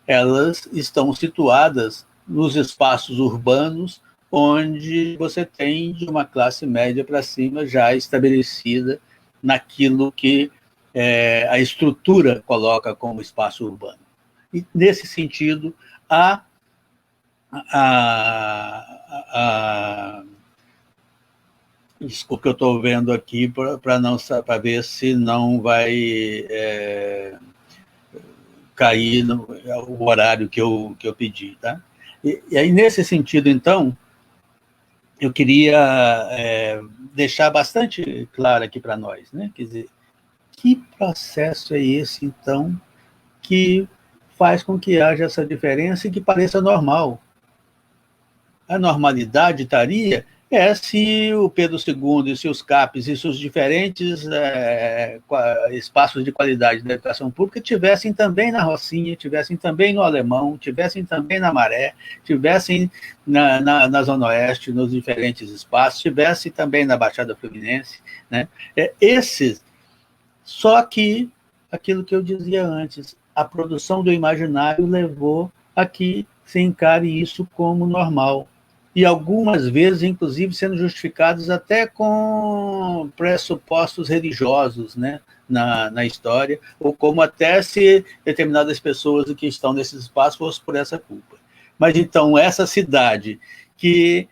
Speaker 3: elas estão situadas nos espaços urbanos, onde você tem de uma classe média para cima já estabelecida naquilo que a estrutura coloca como espaço urbano. E, nesse sentido, desculpa, eu estou vendo aqui para ver se não vai cair o horário que eu pedi. Tá? E aí, nesse sentido, então, eu queria deixar bastante claro aqui para nós, né? Quer dizer, que processo é esse, então, que faz com que haja essa diferença e que pareça normal? A normalidade estaria se o Pedro II e seus CAPs e seus diferentes espaços de qualidade da educação pública tivessem também na Rocinha, tivessem também no Alemão, tivessem também na Maré, tivessem na Zona Oeste, nos diferentes espaços, tivessem também na Baixada Fluminense. Né? Só que, aquilo que eu dizia antes, a produção do imaginário levou a que se encare isso como normal. E algumas vezes, inclusive, sendo justificados até com pressupostos religiosos, né, na história, ou como até se determinadas pessoas que estão nesses espaços fossem por essa culpa. Mas, então, essa cidade que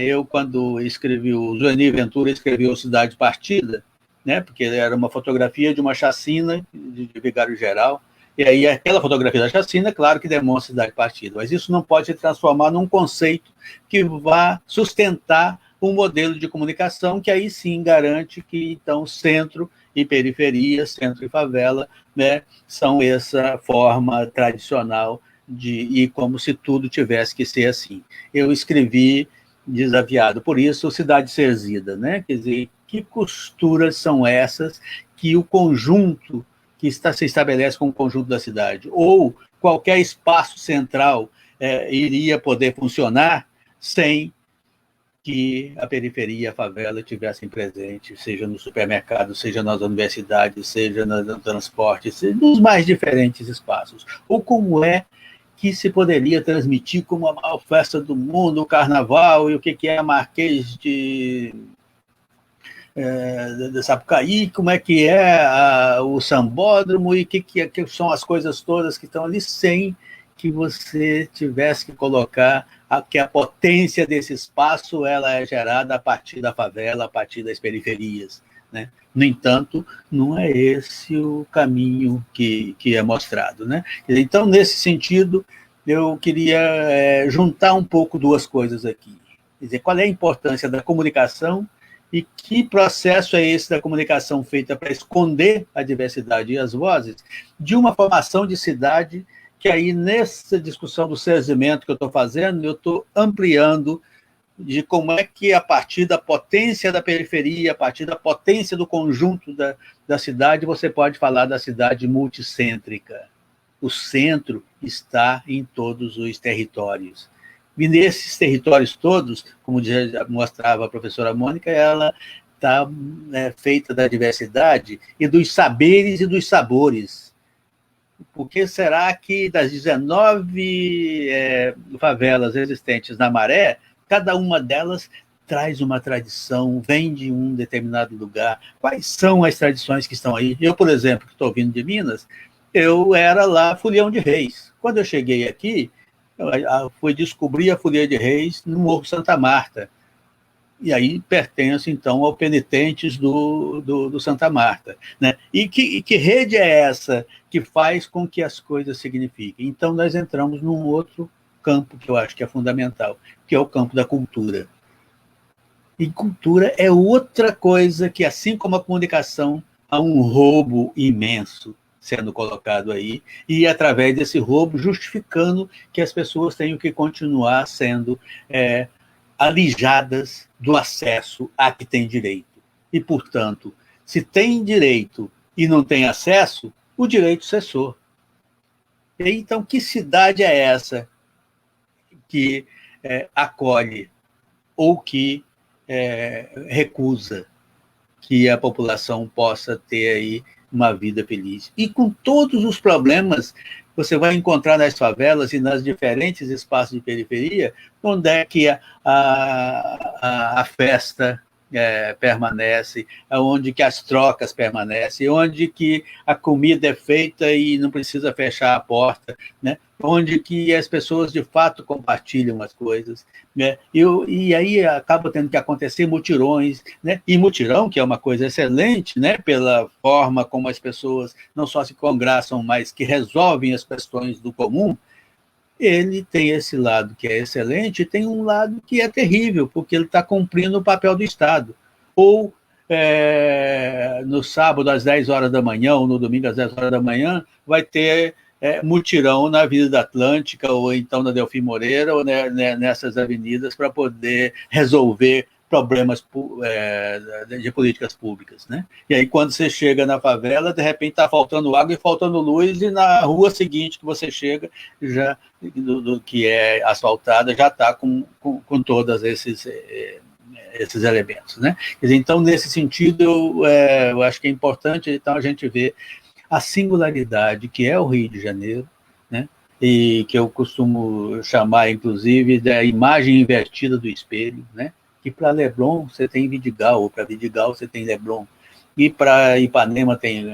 Speaker 3: eu, quando escrevi, o Joanir Ventura escreveu Cidade Partida, né, porque era uma fotografia de uma chacina de Vigário Geral, e aí aquela fotografia da chacina, claro que demonstra cidade partida, mas isso não pode se transformar num conceito que vá sustentar um modelo de comunicação que aí sim garante que, então, centro e periferia, centro e favela, né, são essa forma tradicional e como se tudo tivesse que ser assim. Eu escrevi desafiado por isso Cidade Serzida, né? Quer dizer, que costuras são essas que o conjunto que se estabelece com o conjunto da cidade, ou qualquer espaço central iria poder funcionar sem que a periferia e a favela estivessem presentes, seja no supermercado, seja nas universidades, seja no transporte, seja nos mais diferentes espaços. Ou como é que se poderia transmitir como a maior festa do mundo, o carnaval, e o que é Marquês de Sapucaí, como é que é o sambódromo, e que são as coisas todas que estão ali, sem que você tivesse que colocar que a potência desse espaço ela é gerada a partir da favela, a partir das periferias, né? No entanto, não é esse o caminho que é mostrado, né? Então, nesse sentido, eu queria juntar um pouco duas coisas aqui. Quer dizer, qual é a importância da comunicação e que processo é esse da comunicação feita para esconder a diversidade e as vozes de uma formação de cidade que aí, nessa discussão do segmento que eu estou fazendo, eu estou ampliando de como é que, a partir da potência da periferia, a partir da potência do conjunto da cidade, você pode falar da cidade multicêntrica. O centro está em todos os territórios. E nesses territórios todos, como já mostrava a professora Mônica, ela está feita da diversidade e dos saberes e dos sabores. Por que será que das 19 favelas existentes na Maré, cada uma delas traz uma tradição, vem de um determinado lugar? Quais são as tradições que estão aí? Eu, por exemplo, que estou vindo de Minas, eu era lá Folião de Reis. Quando eu cheguei aqui, eu fui descobrir a Folia de Reis no Morro Santa Marta. E aí pertence, então, ao Penitentes do Santa Marta, né? E que rede é essa que faz com que as coisas signifiquem? Então, nós entramos num outro campo que eu acho que é fundamental, que é o campo da cultura. E cultura é outra coisa que, assim como a comunicação, há um roubo imenso sendo colocado aí, e através desse roubo justificando que as pessoas tenham que continuar sendo alijadas do acesso a que tem direito. E, portanto, se tem direito e não tem acesso, o direito cessou. E, então, que cidade é essa que acolhe ou que recusa que a população possa ter aí uma vida feliz? E com todos os problemas você vai encontrar nas favelas e nas diferentes espaços de periferia, onde é que a festa permanece, onde que as trocas permanecem, onde que a comida é feita e não precisa fechar a porta, né? Onde que as pessoas, de fato, compartilham as coisas, né? E aí acaba tendo que acontecer mutirões, né? E mutirão, que é uma coisa excelente, né? Pela forma como as pessoas não só se congraçam, mas que resolvem as questões do comum, ele tem esse lado que é excelente e tem um lado que é terrível, porque ele está cumprindo o papel do Estado. Ou no sábado, às 10 horas da manhã, ou no domingo, às 10 horas da manhã, vai ter mutirão na Avenida Atlântica, ou então na Delfim Moreira, ou nessas avenidas, para poder resolver problemas de políticas públicas, né? E aí, quando você chega na favela, de repente está faltando água e faltando luz, e na rua seguinte que você chega, já que é asfaltada, já está com todos esses elementos, né? Então, nesse sentido, eu acho que é importante então, a gente ver a singularidade que é o Rio de Janeiro, né? E que eu costumo chamar, inclusive, da imagem invertida do espelho, né? Que para Leblon você tem Vidigal, ou para Vidigal você tem Leblon, e para Ipanema tem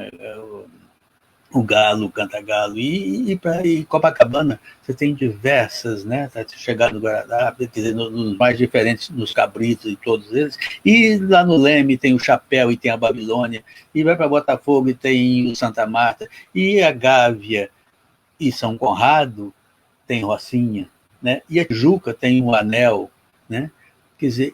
Speaker 3: o Galo, o Cantagalo, e para Copacabana você tem diversas, né? Chegado no Guaraná, quer dizer, nos mais diferentes, nos Cabritos e todos eles, e lá no Leme tem o Chapéu e tem a Babilônia, e vai para Botafogo e tem o Santa Marta, e a Gávea e São Conrado tem Rocinha, né? E a Tijuca tem o Anel, né? Quer dizer,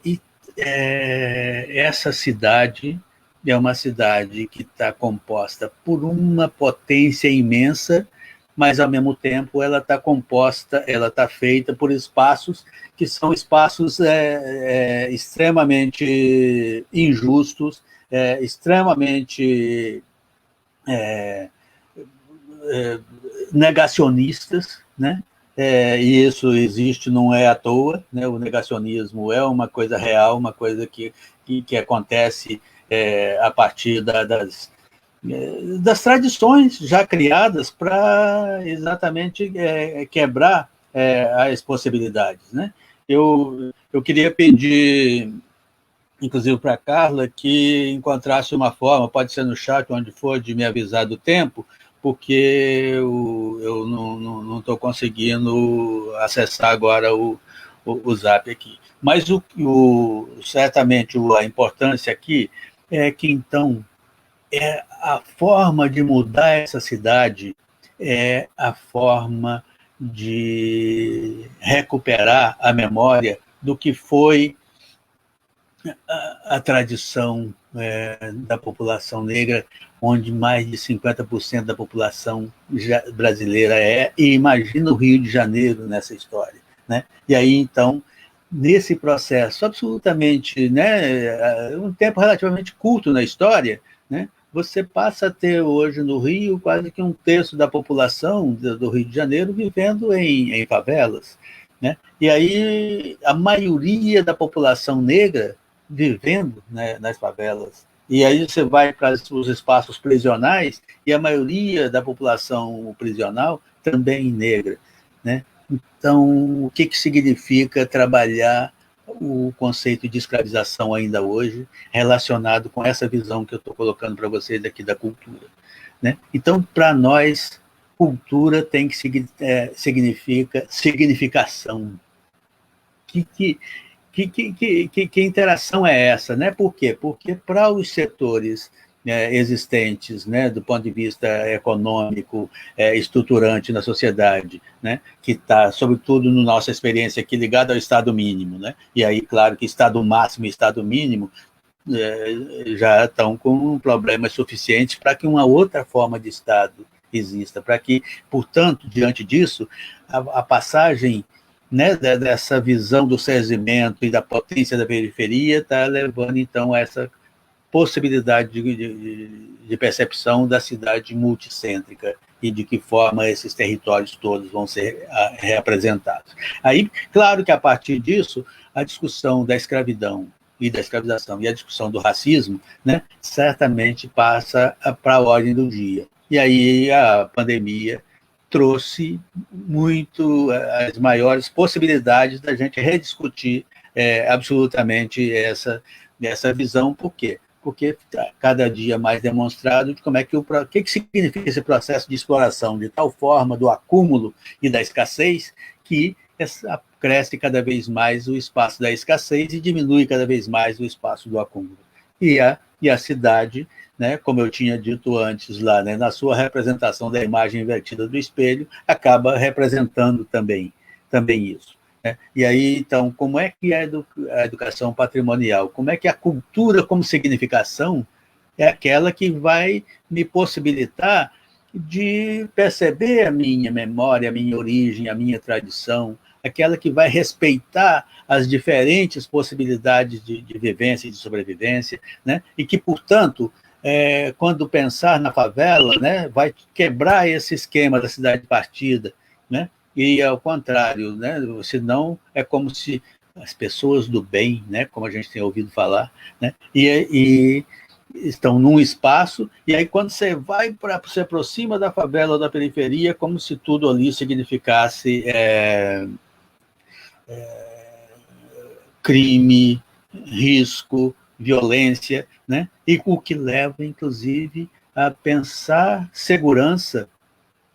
Speaker 3: essa cidade é uma cidade que está composta por uma potência imensa, mas, ao mesmo tempo, ela está composta, ela está feita por espaços que são espaços extremamente injustos, extremamente negacionistas, né? E isso existe, não é à toa, né? O negacionismo é uma coisa real, uma coisa que acontece a partir das tradições já criadas para exatamente quebrar as possibilidades, né? Eu queria pedir, inclusive para a Carla, que encontrasse uma forma, pode ser no chat, onde for, de me avisar do tempo, porque eu não estou conseguindo acessar agora o Zap aqui. Mas certamente a importância aqui é que, então, a forma de mudar essa cidade é a forma de recuperar a memória do que foi a tradição da população negra, onde mais de 50% da população brasileira e imagina o Rio de Janeiro nessa história, né? E aí, então, nesse processo absolutamente, né, um tempo relativamente curto na história, né, você passa a ter hoje no Rio quase que um terço da população do Rio de Janeiro vivendo em favelas, né? E aí a maioria da população negra vivendo, né, nas favelas. E aí você vai para os espaços prisionais e a maioria da população prisional também negra, né? Então, o que significa trabalhar o conceito de escravização ainda hoje, relacionado com essa visão que eu estou colocando para vocês aqui da cultura, né? Então, para nós, cultura tem que significa significação. Que interação é essa, né? Por quê? Porque para os setores existentes, né, do ponto de vista econômico, estruturante na sociedade, né, que está, sobretudo, na nossa experiência aqui, ligado ao Estado mínimo, né? E aí, claro, que Estado máximo e Estado mínimo já estão com problemas suficientes para que uma outra forma de Estado exista, para que, portanto, diante disso, a passagem, né, dessa visão do crescimento e da potência da periferia está levando, então, a essa possibilidade de percepção da cidade multicêntrica e de que forma esses territórios todos vão ser representados. Aí, claro que a partir disso, a discussão da escravidão e da escravização e a discussão do racismo, né, certamente passa para a ordem do dia. E aí a pandemia trouxe muito as maiores possibilidades da gente rediscutir absolutamente essa visão. Por quê? Porque está cada dia mais demonstrado de como é que que significa esse processo de exploração, de tal forma do acúmulo e da escassez, que cresce cada vez mais o espaço da escassez e diminui cada vez mais o espaço do acúmulo. E a cidade, né, como eu tinha dito antes lá, né, na sua representação da imagem invertida do espelho, acaba representando também isso. E aí, então, como é que é a educação patrimonial? Como é que a cultura como significação é aquela que vai me possibilitar de perceber a minha memória, a minha origem, a minha tradição, aquela que vai respeitar as diferentes possibilidades de vivência e de sobrevivência, né? E que, portanto, quando pensar na favela, né, vai quebrar esse esquema da cidade partida, né? E, ao contrário, né, senão é como se as pessoas do bem, né, como a gente tem ouvido falar, né, e estão num espaço, e aí quando você se aproxima da favela ou da periferia, como se tudo ali significasse crime, risco, violência, né, e o que leva, inclusive, a pensar segurança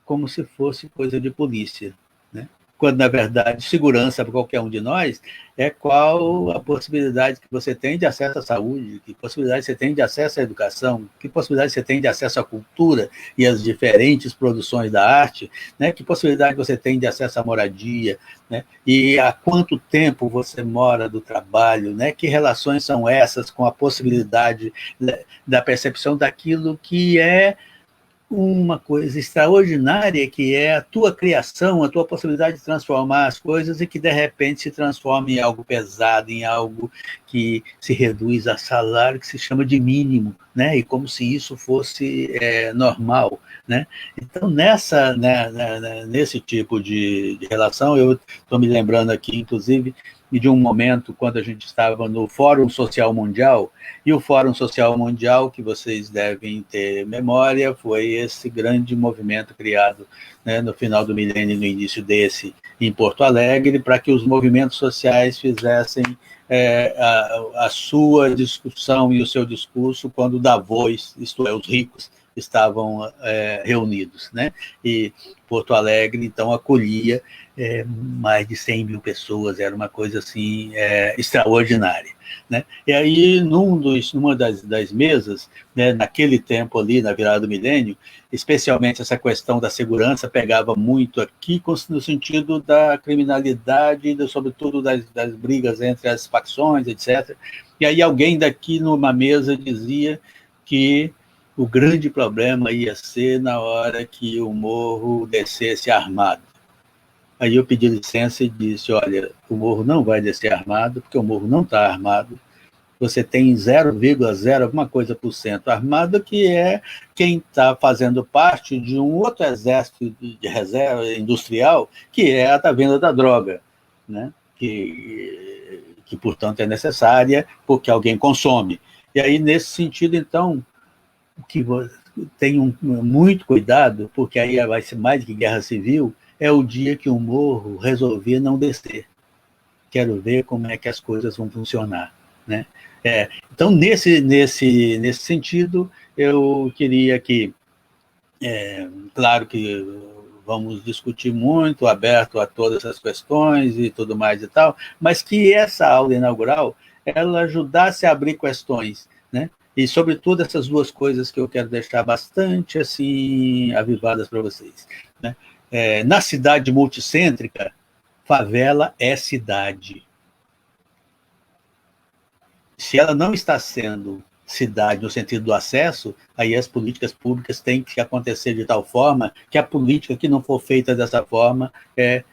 Speaker 3: como se fosse coisa de polícia, né? Quando, na verdade, segurança para qualquer um de nós é qual a possibilidade que você tem de acesso à saúde, que possibilidade você tem de acesso à educação, que possibilidade você tem de acesso à cultura e às diferentes produções da arte, né? Que possibilidade você tem de acesso à moradia, né? E há quanto tempo você mora do trabalho, né? Que relações são essas com a possibilidade da percepção daquilo que é uma coisa extraordinária, que é a tua criação, a tua possibilidade de transformar as coisas e que, de repente, se transforma em algo pesado, em algo que se reduz a salário, que se chama de mínimo, né? E como se isso fosse normal, né? Então, nesse tipo de relação, eu estou me lembrando aqui, inclusive, de um momento quando a gente estava no Fórum Social Mundial, e o Fórum Social Mundial, que vocês devem ter memória, foi esse grande movimento criado, né, no final do milênio e no início desse, em Porto Alegre, para que os movimentos sociais fizessem a sua discussão e o seu discurso quando Davos, isto é, os ricos, estavam reunidos, né? E Porto Alegre, então, acolhia mais de 100 mil pessoas, era uma coisa assim extraordinária, né? E aí, numa das mesas, né, naquele tempo ali, na virada do milênio, especialmente essa questão da segurança pegava muito aqui, no sentido da criminalidade, sobretudo das brigas entre as facções, etc. E aí alguém daqui numa mesa dizia que o grande problema ia ser na hora que o morro descesse armado. Aí eu pedi licença e disse, olha, o morro não vai descer armado, porque o morro não está armado. Você tem 0,0 alguma coisa por cento armado, que é quem está fazendo parte de um outro exército de reserva industrial, que é a da venda da droga, né? que, portanto, é necessária porque alguém consome. E aí, nesse sentido, então, que tenham muito cuidado, porque aí vai ser mais que guerra civil, é o dia que o morro resolver não descer. Quero ver como é que as coisas vão funcionar, né? Então, nesse sentido, eu queria que, claro que vamos discutir muito, aberto a todas essas questões e tudo mais e tal, mas que essa aula inaugural, ela ajudasse a abrir questões, né? E, sobretudo, essas duas coisas que eu quero deixar bastante, assim, avivadas para vocês, né? Na cidade multicêntrica, favela é cidade. Se ela não está sendo cidade no sentido do acesso, aí as políticas públicas têm que acontecer de tal forma que a política que não for feita dessa forma,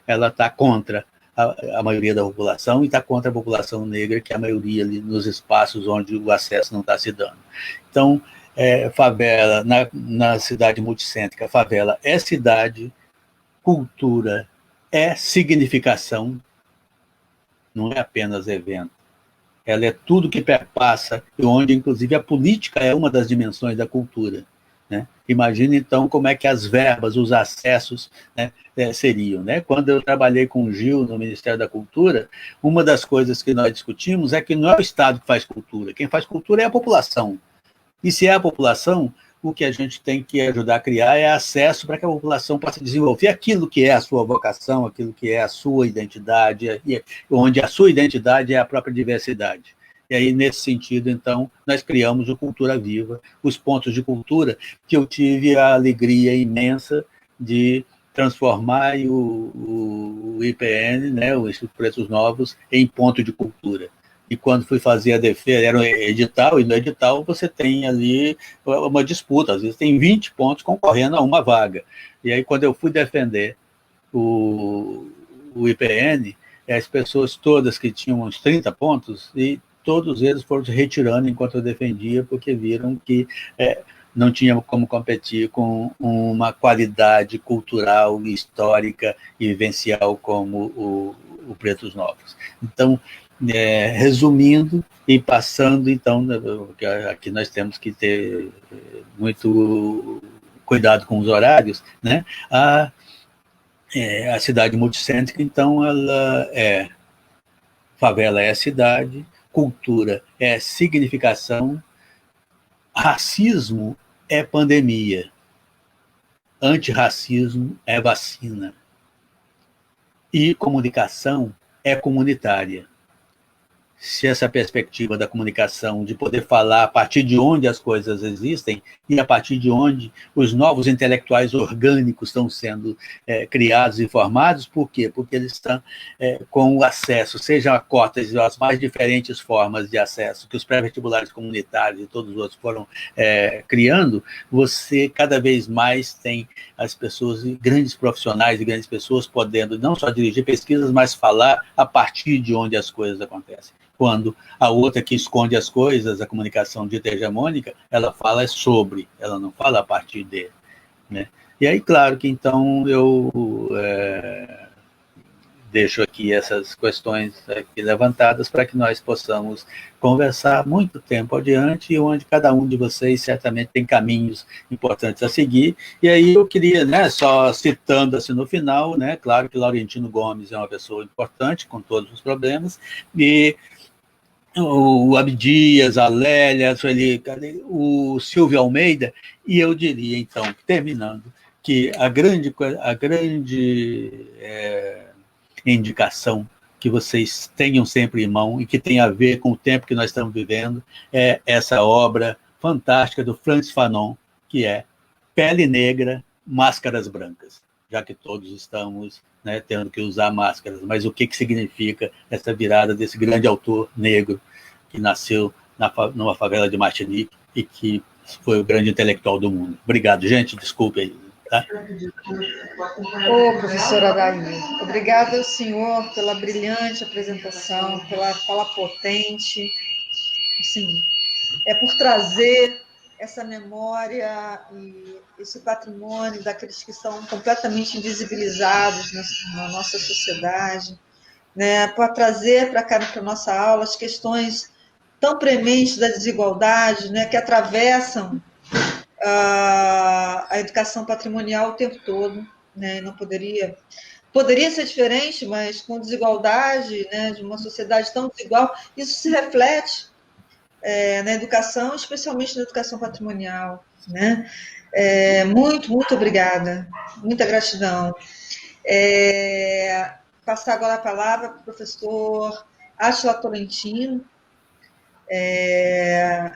Speaker 3: ela está contra a maioria da população e está contra a população negra, que é a maioria ali nos espaços onde o acesso não está se dando. Então, favela, na cidade multicêntrica, favela é cidade, cultura é significação, não é apenas evento. Ela é tudo que perpassa, e onde, inclusive, a política é uma das dimensões da cultura, né? Imagina, então, como é que as verbas, os acessos, né, seriam, né? Quando eu trabalhei com o Gil no Ministério da Cultura, uma das coisas que nós discutimos é que não é o Estado que faz cultura, quem faz cultura é a população. E se é a população, o que a gente tem que ajudar a criar é acesso para que a população possa desenvolver aquilo que é a sua vocação, aquilo que é a sua identidade, onde a sua identidade é a própria diversidade. E aí, nesse sentido, então, nós criamos o Cultura Viva, os pontos de cultura, que eu tive a alegria imensa de transformar o IPN, né, o Instituto Pretos Novos, em ponto de cultura. E quando fui fazer a defesa, era um edital, e no edital você tem ali uma disputa, às vezes tem 20 pontos concorrendo a uma vaga. E aí, quando eu fui defender o IPN, as pessoas todas que tinham uns 30 pontos, e todos eles foram se retirando enquanto eu defendia, porque viram que não tinha como competir com uma qualidade cultural, histórica e vivencial como o Pretos Novos. Então, resumindo e passando, então, aqui nós temos que ter muito cuidado com os horários, né? A cidade multicêntrica, então, ela favela é cidade, cultura é significação, racismo é pandemia, antirracismo é vacina, e comunicação é comunitária. Se essa perspectiva da comunicação, de poder falar a partir de onde as coisas existem e a partir de onde os novos intelectuais orgânicos estão sendo criados e formados, por quê? Porque eles estão com o acesso, seja a cotas e as mais diferentes formas de acesso que os pré-vestibulares comunitários e todos os outros foram criando, você cada vez mais tem as pessoas, grandes profissionais e grandes pessoas podendo não só dirigir pesquisas, mas falar a partir de onde as coisas acontecem. Quando a outra que esconde as coisas, a comunicação dita hegemônica, ela fala sobre, ela não fala a partir de, né? E aí, claro que então eu deixo aqui essas questões aqui levantadas para que nós possamos conversar muito tempo adiante, onde cada um de vocês certamente tem caminhos importantes a seguir. E aí eu queria, né, só citando assim no final, né, claro que Laurentino Gomes é uma pessoa importante, com todos os problemas, e o Abdias, a Lélia, a Sueli, o Silvio Almeida, e eu diria, então, terminando, que a grande indicação que vocês tenham sempre em mão e que tem a ver com o tempo que nós estamos vivendo é essa obra fantástica do Frantz Fanon, que é Pele Negra, Máscaras Brancas, já que todos estamos, né, tendo que usar máscaras, mas o que significa essa virada desse grande autor negro que nasceu numa favela de Martinique e que foi o grande intelectual do mundo. Obrigado, gente, desculpe aí. Tá?
Speaker 1: Ô, professora Adair, obrigada ao senhor pela brilhante apresentação, pela fala potente, assim, por trazer essa memória e esse patrimônio daqueles que são completamente invisibilizados na nossa sociedade, né, para trazer para cá, para a nossa aula, as questões tão prementes da desigualdade, né, que atravessam a educação patrimonial o tempo todo, né? Não poderia ser diferente, mas com desigualdade, né, de uma sociedade tão desigual, isso se reflete na educação, especialmente na educação patrimonial, né? Muito obrigada, muita gratidão. Passar agora a palavra para o professor Átila Tolentino,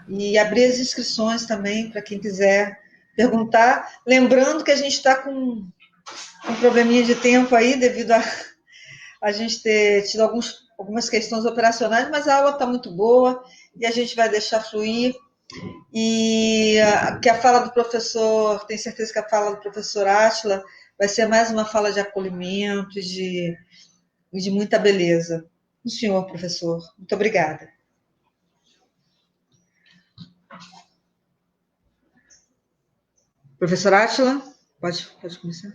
Speaker 1: e abrir as inscrições também para quem quiser perguntar. Lembrando que a gente está com um probleminha de tempo aí, devido a gente ter tido algumas questões operacionais, mas a aula está muito boa e a gente vai deixar fluir. E que a fala do professor, tenho certeza que a fala do professor Átila vai ser mais uma fala de acolhimento e de muita beleza. O senhor, professor. Muito obrigada. Professor Átila, pode começar.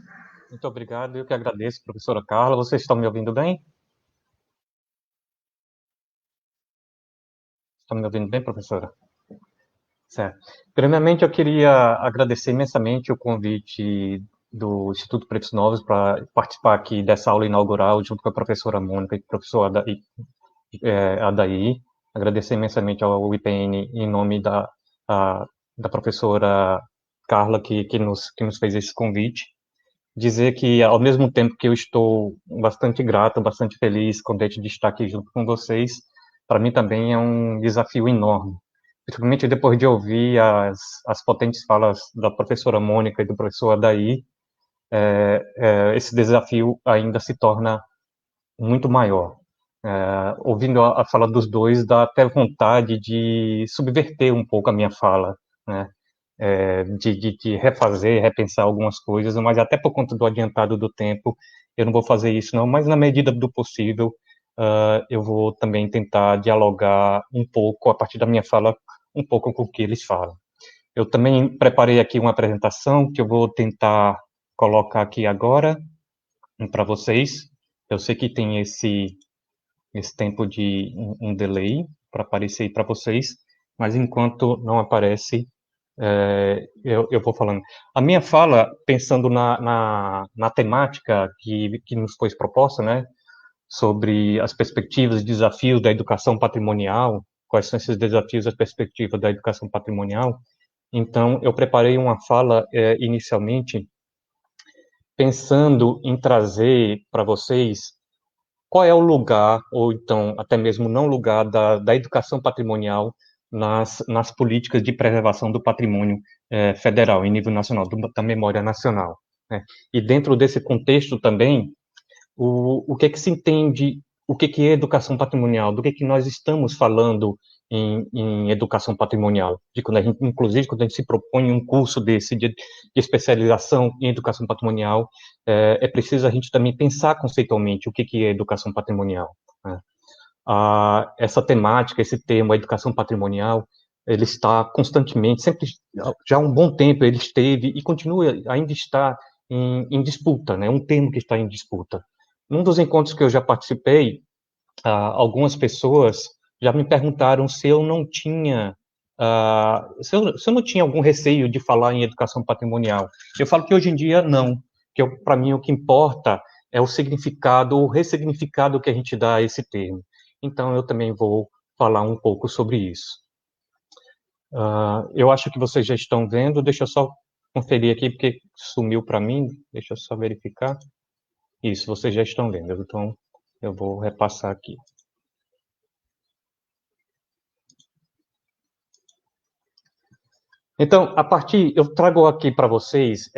Speaker 5: Muito obrigado, eu que agradeço, professora Carla. Vocês estão me ouvindo bem? Estão me ouvindo bem, professora? Certo. Primeiramente, eu queria agradecer imensamente o convite do Instituto Pretos Novos para participar aqui dessa aula inaugural, junto com a professora Mônica e o professor Adair. Agradecer imensamente ao IPN em nome da professora Carla, que nos fez esse convite. Dizer que, ao mesmo tempo que eu estou bastante grato, bastante feliz, contente de estar aqui junto com vocês, para mim também é um desafio enorme. Principalmente depois de ouvir as potentes falas da professora Mônica e do professor Adair, esse desafio ainda se torna muito maior. Ouvindo a fala dos dois, dá até vontade de subverter um pouco a minha fala, né? De refazer, repensar algumas coisas, mas até por conta do adiantado do tempo, eu não vou fazer isso não, mas na medida do possível, eu vou também tentar dialogar um pouco, a partir da minha fala, um pouco com o que eles falam. Eu também preparei aqui uma apresentação que eu vou tentar colocar aqui agora para vocês. Eu sei que tem esse tempo de um delay para aparecer para vocês, mas enquanto não aparece, eu vou falando. A minha fala, pensando na temática que nos foi proposta, né, sobre as perspectivas e desafios da educação patrimonial, quais são esses desafios e as perspectivas da educação patrimonial. Então, eu preparei uma fala inicialmente pensando em trazer para vocês qual é o lugar, ou então até mesmo não lugar, da educação patrimonial nas políticas de preservação do patrimônio federal, em nível nacional, da memória nacional, né? E dentro desse contexto também, o que se entende, o que é educação patrimonial, do que nós estamos falando em educação patrimonial, inclusive quando a gente se propõe um curso desse de especialização em educação patrimonial, é preciso a gente também pensar conceitualmente o que é educação patrimonial, né? Essa temática, esse termo, a educação patrimonial, ele está constantemente, sempre, já há um bom tempo, ele esteve e continua, ainda está em disputa, né? Um termo que está em disputa. num dos encontros que eu já participei, algumas pessoas já me perguntaram se eu não tinha se eu não tinha algum receio de falar em educação patrimonial. Eu falo que hoje em dia não, que para mim o que importa é o significado, o ressignificado que a gente dá a esse termo. Então eu também vou falar um pouco sobre isso. Eu acho que vocês já estão vendo, deixa eu só conferir aqui, porque sumiu para mim, deixa eu só verificar. Isso, vocês já estão vendo, então eu vou repassar aqui. Então, eu trago aqui para vocês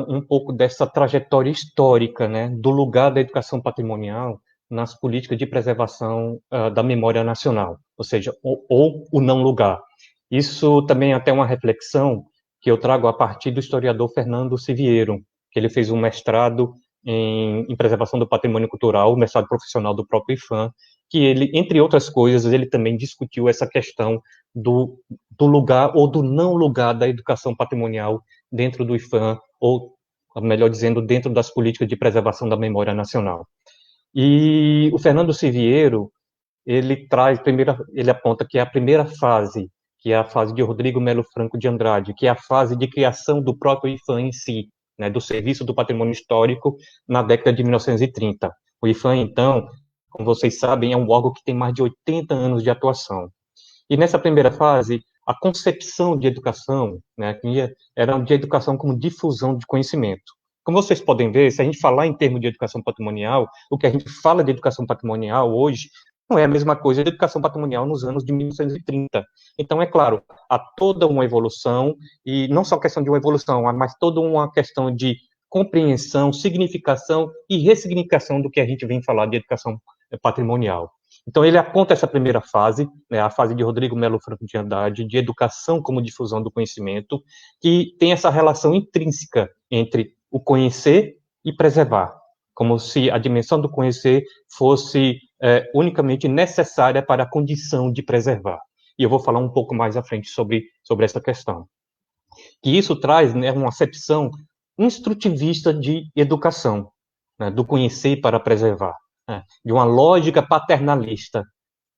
Speaker 5: um pouco dessa trajetória histórica, né, do lugar da educação patrimonial nas políticas de preservação da memória nacional, ou seja, ou o não lugar. Isso também é até uma reflexão que eu trago a partir do historiador Fernando Siviero, que ele fez um mestrado em preservação do patrimônio cultural, mestrado profissional do próprio IPHAN, que ele, entre outras coisas, ele também discutiu essa questão do lugar ou do não lugar da educação patrimonial dentro do IPHAN, ou, melhor dizendo, dentro das políticas de preservação da memória nacional. E o Fernando Siviero, ele aponta que é a primeira fase, que é a fase de Rodrigo Melo Franco de Andrade, que é a fase de criação do próprio IPHAN em si, né, do Serviço do Patrimônio Histórico, na década de 1930. O IPHAN, então, como vocês sabem, é um órgão que tem mais de 80 anos de atuação. E nessa primeira fase, a concepção de educação, né, era de educação como difusão de conhecimento. Como vocês podem ver, se a gente falar em termos de educação patrimonial, o que a gente fala de educação patrimonial hoje não é a mesma coisa de educação patrimonial nos anos de 1930. Então, é claro, há toda uma evolução, e não só questão de uma evolução, mas toda uma questão de compreensão, significação e ressignificação do que a gente vem falar de educação patrimonial. Então, ele aponta essa primeira fase, né, a fase de Rodrigo Melo Franco de Andrade, de educação como difusão do conhecimento, que tem essa relação intrínseca entre o conhecer e preservar, como se a dimensão do conhecer fosse unicamente necessária para a condição de preservar. E eu vou falar um pouco mais à frente sobre essa questão. E isso traz, né, uma acepção instrutivista de educação, né, do conhecer para preservar, né, de uma lógica paternalista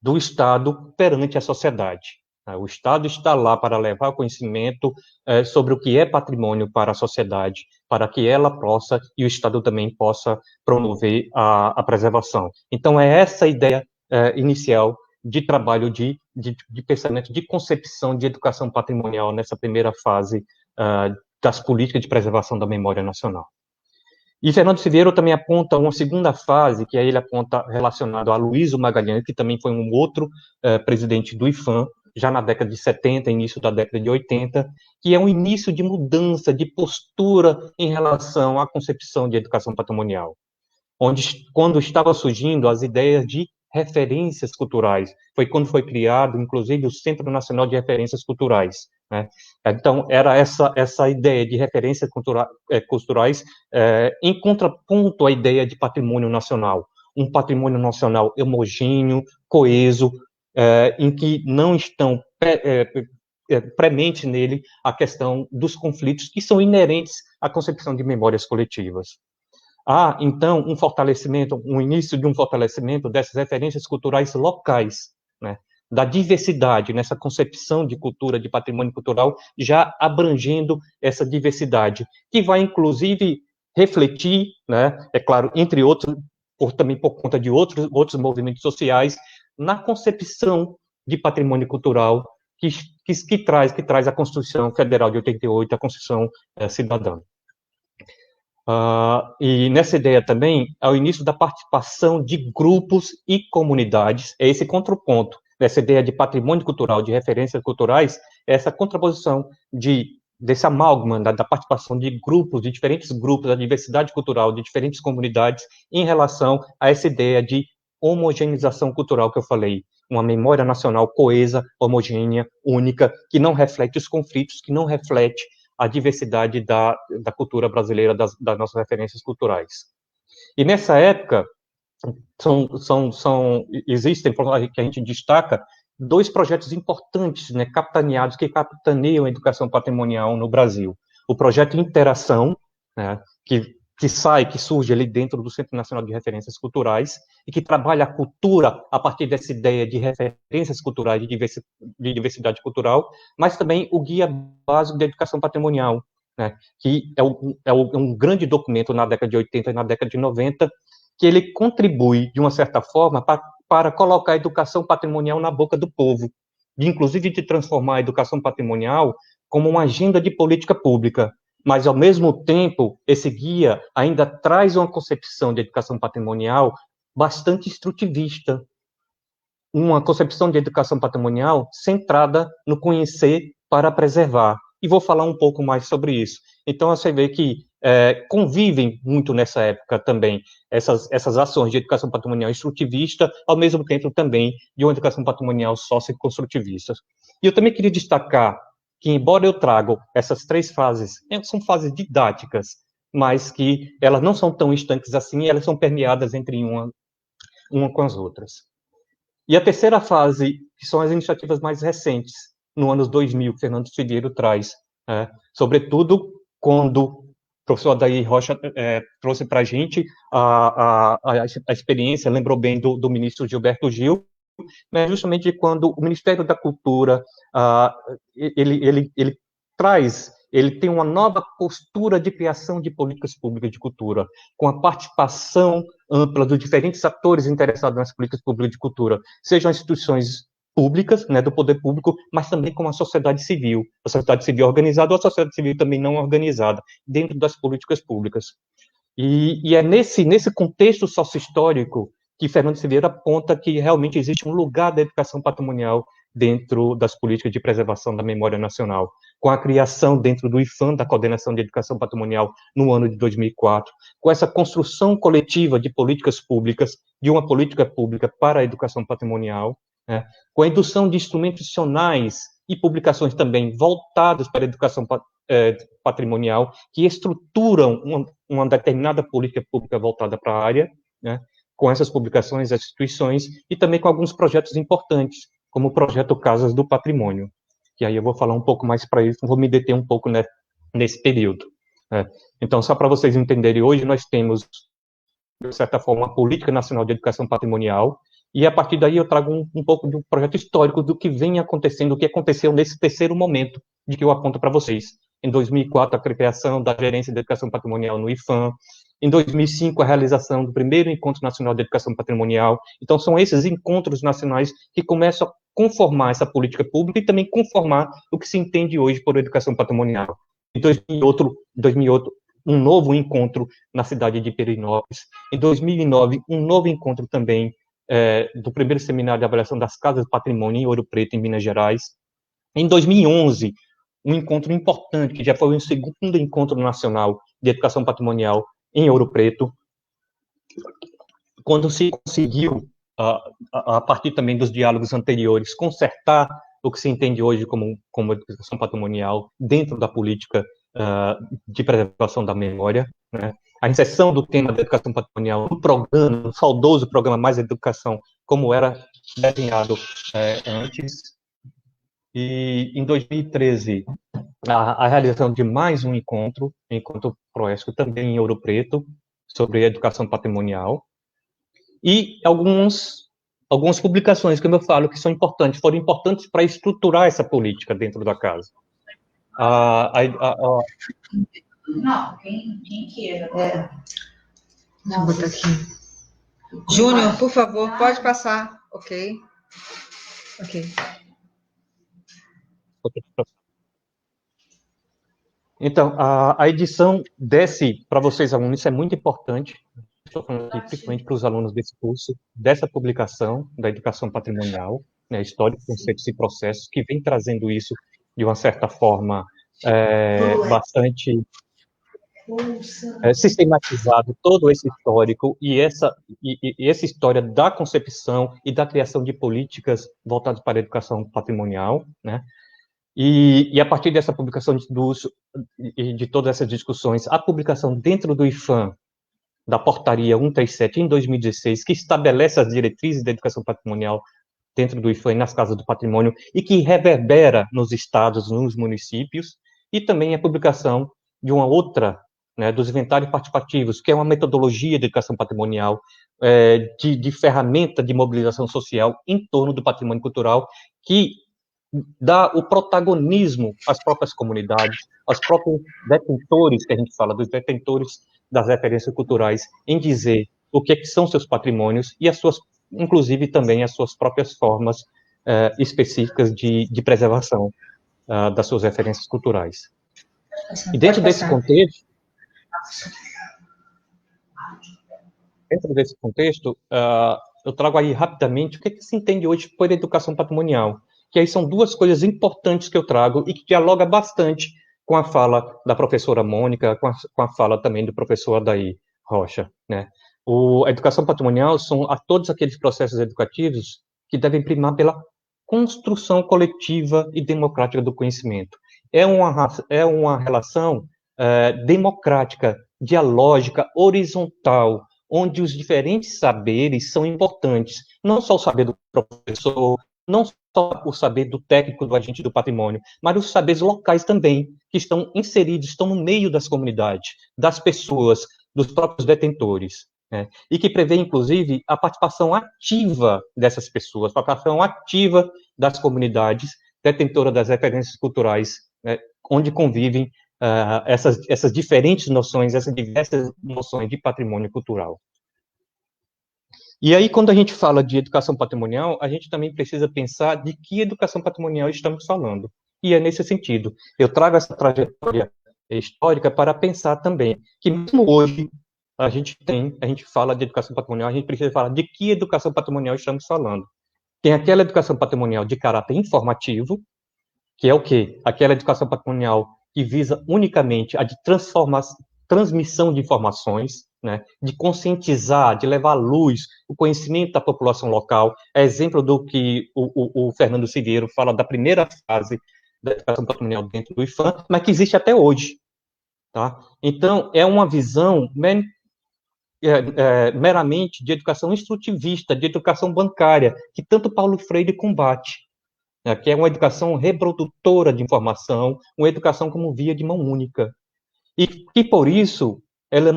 Speaker 5: do Estado perante a sociedade. O Estado está lá para levar o conhecimento sobre o que é patrimônio para a sociedade, para que ela possa, e o Estado também possa promover a preservação. Então, é essa ideia inicial de trabalho, de pensamento, de concepção de educação patrimonial nessa primeira fase das políticas de preservação da memória nacional. E Fernando Siviero também aponta uma segunda fase, que aí ele aponta relacionado a Aloysio Magalhães, que também foi um outro presidente do IPHAN, já na década de 70, início da década de 80, que é um início de mudança de postura em relação à concepção de educação patrimonial, quando estava surgindo as ideias de referências culturais. Foi quando foi criado, inclusive, o Centro Nacional de Referências Culturais, né? Então, era essa ideia de referências culturais em contraponto à ideia de patrimônio nacional. Um patrimônio nacional homogêneo, coeso, em que não estão premente nele a questão dos conflitos que são inerentes à concepção de memórias coletivas. Há, então, um início de um fortalecimento dessas referências culturais locais, né, da diversidade nessa concepção de cultura, de patrimônio cultural, já abrangendo essa diversidade, que vai, inclusive, refletir, né, é claro, entre outros, também por conta de outros movimentos sociais, na concepção de patrimônio cultural que traz a Constituição Federal de 88, a Constituição Cidadã. E nessa ideia também, é o início da participação de grupos e comunidades, é esse contraponto, nessa ideia de patrimônio cultural, de referências culturais, essa contraposição desse amálgama da participação de grupos, de diferentes grupos, da diversidade cultural, de diferentes comunidades, em relação a essa ideia de homogeneização cultural que eu falei, uma memória nacional coesa, homogênea, única, que não reflete os conflitos, que não reflete a diversidade da cultura brasileira, das nossas referências culturais. E nessa época, existem, que a gente destaca, dois projetos importantes, né, capitaneados, que capitaneiam a educação patrimonial no Brasil. O projeto Interação, né, que que surge ali dentro do Centro Nacional de Referências Culturais e que trabalha a cultura a partir dessa ideia de referências culturais, de diversidade cultural, mas também o Guia Básico de Educação Patrimonial, né, que é um grande documento na década de 80 e na década de 90, que ele contribui, de uma certa forma, para colocar a educação patrimonial na boca do povo, inclusive de transformar a educação patrimonial como uma agenda de política pública. Mas, ao mesmo tempo, esse guia ainda traz uma concepção de educação patrimonial bastante instrutivista, uma concepção de educação patrimonial centrada no conhecer para preservar. E vou falar um pouco mais sobre isso. Então, você vê que convivem muito nessa época também essas ações de educação patrimonial instrutivista, ao mesmo tempo também de uma educação patrimonial socioconstrutivista. E eu também queria destacar que, embora eu traga essas 3 fases, são fases didáticas, mas que elas não são tão estanques assim, elas são permeadas entre uma com as outras. E a terceira fase, que são as iniciativas mais recentes, no ano 2000, que Fernando Figueiredo traz, sobretudo quando o professor Adair Rocha trouxe para a gente a experiência, lembrou bem do ministro Gilberto Gil, né, justamente quando o Ministério da Cultura, ele tem uma nova postura de criação de políticas públicas de cultura, com a participação ampla dos diferentes atores interessados nas políticas públicas de cultura, sejam instituições públicas, né, do poder público, mas também com a sociedade civil organizada ou a sociedade civil também não organizada, dentro das políticas públicas. E é nesse contexto sócio-histórico que Fernando Silveira aponta que realmente existe um lugar da educação patrimonial dentro das políticas de preservação da memória nacional, com a criação dentro do IFAM, da Coordenação de Educação Patrimonial, no ano de 2004, com essa construção coletiva de políticas públicas, de uma política pública para a educação patrimonial, né, com a indução de instrumentos institucionais e publicações também voltadas para a educação patrimonial, que estruturam uma determinada política pública voltada para a área, né, com essas publicações, as instituições, e também com alguns projetos importantes, como o projeto Casas do Patrimônio, que aí eu vou falar um pouco mais para isso, vou me deter um pouco nesse período. Então, só para vocês entenderem, hoje nós temos, de certa forma, uma Política Nacional de Educação Patrimonial, e a partir daí eu trago um pouco de um projeto histórico do que vem acontecendo, do que aconteceu nesse terceiro momento de que eu aponto para vocês. Em 2004, a criação da Gerência de Educação Patrimonial no IFAM. Em 2005, a realização do primeiro Encontro Nacional de Educação Patrimonial. Então, são esses encontros nacionais que começam a conformar essa política pública e também conformar o que se entende hoje por educação patrimonial. Em 2008, um novo encontro na cidade de Perinópolis. Em 2009, um novo encontro também do primeiro seminário de avaliação das casas de patrimônio em Ouro Preto, em Minas Gerais. Em 2011, um encontro importante, que já foi o segundo encontro nacional de educação patrimonial em Ouro Preto, quando se conseguiu, a partir também dos diálogos anteriores, consertar o que se entende hoje como educação patrimonial dentro da política de preservação da memória, né? A inserção do tema da educação patrimonial no programa, no saudoso programa Mais Educação, como era desenhado antes. E, em 2013, a realização de mais um encontro Proesco, também em Ouro Preto, sobre a educação patrimonial. E algumas publicações, como eu falo, que são importantes, foram importantes para estruturar essa política dentro da casa.
Speaker 1: Não, quem queira. Vou botar aqui. Júnior, por favor, pode passar. Ok.
Speaker 5: Então, a edição desse, para vocês alunos, isso é muito importante, estou falando aqui principalmente para os alunos desse curso, dessa publicação da educação patrimonial, né, História, Conceitos e Processos, que vem trazendo isso de uma certa forma bastante sistematizado, todo esse histórico e essa história da concepção e da criação de políticas voltadas para a educação patrimonial, né? E a partir dessa publicação de todas essas discussões, a publicação dentro do IFAM, da portaria 137, em 2016, que estabelece as diretrizes da educação patrimonial dentro do IFAM e nas casas do patrimônio, e que reverbera nos estados, nos municípios, e também a publicação de uma outra né, dos inventários participativos, que é uma metodologia de educação patrimonial, de ferramenta de mobilização social em torno do patrimônio cultural, que dá o protagonismo às próprias comunidades, aos próprios detentores, que a gente fala, dos detentores das referências culturais, em dizer o que são seus patrimônios e as suas, inclusive também as suas próprias formas específicas de preservação das suas referências culturais. E dentro desse contexto, eu trago aí rapidamente o que se entende hoje por educação patrimonial, que aí são duas coisas importantes que eu trago e que dialoga bastante com a fala da professora Mônica, com a fala também do professor Adair Rocha, né? A educação patrimonial são todos aqueles processos educativos que devem primar pela construção coletiva e democrática do conhecimento. É uma relação democrática, dialógica, horizontal, onde os diferentes saberes são importantes, não só o saber do professor, não só o saber do técnico, do agente do patrimônio, mas os saberes locais também, que estão inseridos, estão no meio das comunidades, das pessoas, dos próprios detentores, né? E que prevê, inclusive, a participação ativa dessas pessoas, a participação ativa das comunidades detentoras das referências culturais, né, onde convivem essas diferentes noções, essas diversas noções de patrimônio cultural. E aí, quando a gente fala de educação patrimonial, a gente também precisa pensar de que educação patrimonial estamos falando. E é nesse sentido. Eu trago essa trajetória histórica para pensar também que, mesmo hoje, a gente fala de educação patrimonial, a gente precisa falar de que educação patrimonial estamos falando. Tem aquela educação patrimonial de caráter informativo, que é o quê? Aquela educação patrimonial que visa unicamente a de transmissão de informações, né, de conscientizar, de levar à luz o conhecimento da população local. É exemplo do que o Fernando Silveiro fala da primeira fase da educação patrimonial dentro do IFAM, mas que existe até hoje. Tá? Então, é uma visão meramente de educação instrutivista, de educação bancária, que tanto Paulo Freire combate, né, que é uma educação reprodutora de informação, uma educação como via de mão única. E que, por isso, ela é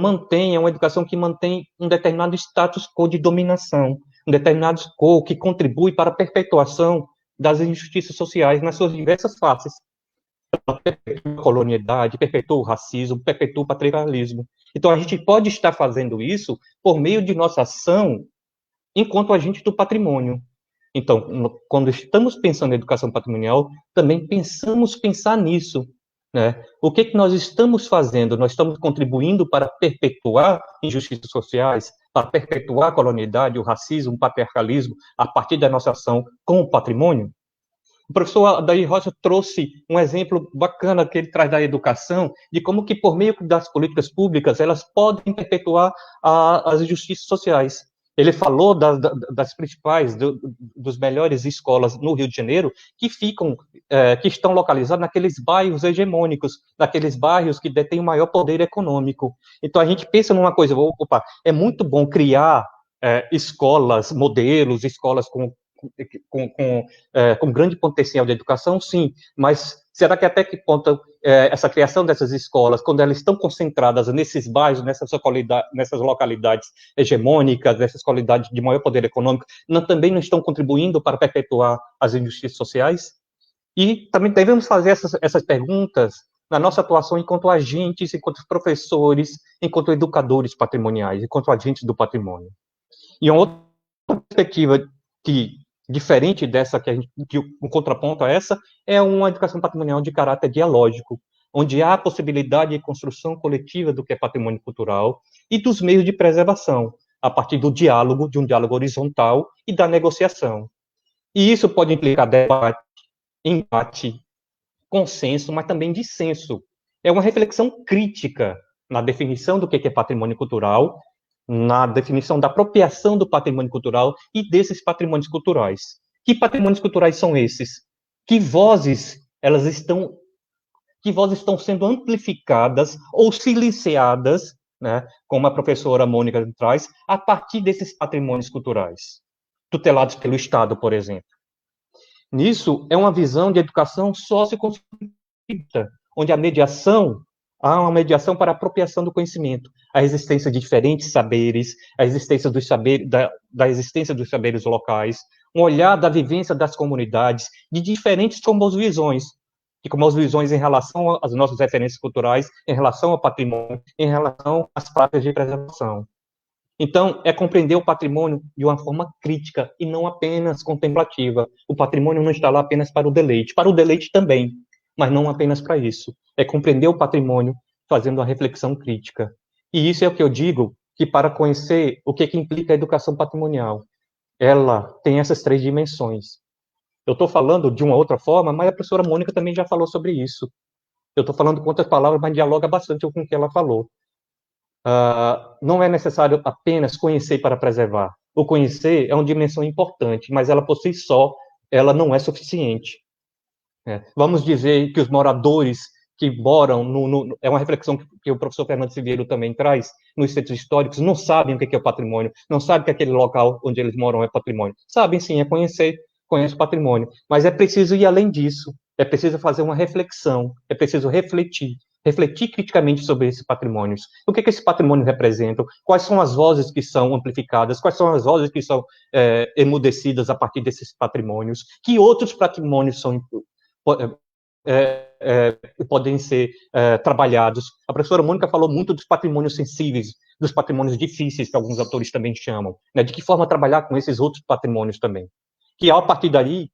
Speaker 5: uma educação que mantém um determinado status quo de dominação, um determinado quo que contribui para a perpetuação das injustiças sociais nas suas diversas faces. Ela perpetua a colonialidade, perpetua o racismo, perpetua o patriarcalismo. Então, a gente pode estar fazendo isso por meio de nossa ação enquanto agente do patrimônio. Então, quando estamos pensando em educação patrimonial, também pensar nisso, né? O que nós estamos fazendo? Nós estamos contribuindo para perpetuar injustiças sociais, para perpetuar a colonialidade, o racismo, o patriarcalismo, a partir da nossa ação com o patrimônio? O professor Adair Rocha trouxe um exemplo bacana que ele traz da educação, de como que, por meio das políticas públicas, elas podem perpetuar as injustiças sociais. Ele falou das principais, dos melhores escolas no Rio de Janeiro, que estão localizadas naqueles bairros hegemônicos, naqueles bairros que detêm o maior poder econômico. Então, a gente pensa numa coisa, é muito bom criar escolas, modelos, escolas com grande potencial de educação, sim, mas será que até que ponto essa criação dessas escolas, quando elas estão concentradas nesses bairros, nessas localidades hegemônicas, nessas localidades de maior poder econômico, também não estão contribuindo para perpetuar as injustiças sociais? E também devemos fazer essas perguntas na nossa atuação enquanto agentes, enquanto professores, enquanto educadores patrimoniais, enquanto agentes do patrimônio. E uma outra perspectiva que diferente dessa que o contraponto a essa, é uma educação patrimonial de caráter dialógico, onde há a possibilidade de construção coletiva do que é patrimônio cultural e dos meios de preservação, a partir do diálogo, de um diálogo horizontal e da negociação. E isso pode implicar debate, embate, consenso, mas também dissenso. É uma reflexão crítica na definição do que é patrimônio cultural, na definição da apropriação do patrimônio cultural e desses patrimônios culturais. Que patrimônios culturais são esses? Que vozes estão sendo amplificadas ou silenciadas, né, como a professora Mônica traz, a partir desses patrimônios culturais, tutelados pelo Estado, por exemplo. Nisso, é uma visão de educação socioconstrutiva, onde a mediação há uma mediação para a apropriação do conhecimento, a existência de diferentes saberes, a existência dos saberes, da existência dos saberes locais, um olhar da vivência das comunidades, de diferentes cosmovisões, de cosmovisões em relação às nossas referências culturais, em relação ao patrimônio, em relação às práticas de preservação. Então, é compreender o patrimônio de uma forma crítica e não apenas contemplativa. O patrimônio não está lá apenas para o deleite também, mas não apenas para isso. É compreender o patrimônio fazendo uma reflexão crítica. E isso é o que eu digo, que para conhecer o que implica a educação patrimonial, ela tem essas 3 dimensões. Eu estou falando de uma outra forma, mas a professora Mônica também já falou sobre isso. Eu estou falando com outras palavras, mas dialoga bastante com o que ela falou. Não é necessário apenas conhecer para preservar. O conhecer é uma dimensão importante, mas ela por si só, ela não é suficiente. Vamos dizer que os moradores que moram é uma reflexão que o professor Fernando Siviero também traz, nos centros históricos, não sabem o que é o patrimônio, não sabem que aquele local onde eles moram é patrimônio. Sabem sim, é conhecer o patrimônio, mas é preciso ir além disso, é preciso fazer uma reflexão, é preciso refletir criticamente sobre esses patrimônios. O que esse patrimônio representa? Quais são as vozes que são amplificadas? Quais são as vozes que são emudecidas a partir desses patrimônios? Que outros patrimônios são podem ser trabalhados? A professora Mônica falou muito dos patrimônios sensíveis, dos patrimônios difíceis, que alguns autores também chamam, né? De que forma trabalhar com esses outros patrimônios também. Que, a partir daí,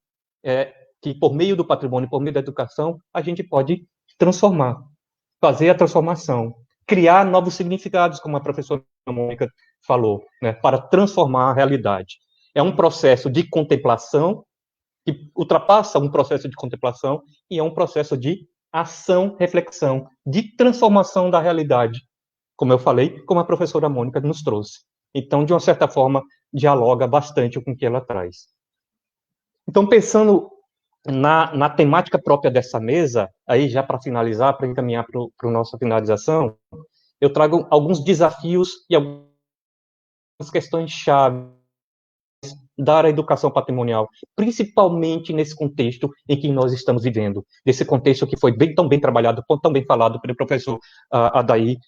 Speaker 5: que por meio do patrimônio, por meio da educação, a gente pode transformar, fazer a transformação, criar novos significados, como a professora Mônica falou, né, para transformar a realidade. É um processo de contemplação, que ultrapassa um processo de contemplação, e é um processo de ação, reflexão, de transformação da realidade, como eu falei, como a professora Mônica nos trouxe. Então, de uma certa forma, dialoga bastante com o que ela traz. Então, pensando na temática própria dessa mesa, aí já para finalizar, para encaminhar para a nossa finalização, eu trago alguns desafios e algumas questões-chave da educação patrimonial, principalmente nesse contexto em que nós estamos vivendo, nesse contexto que foi tão bem trabalhado, tão bem falado pelo professor Adair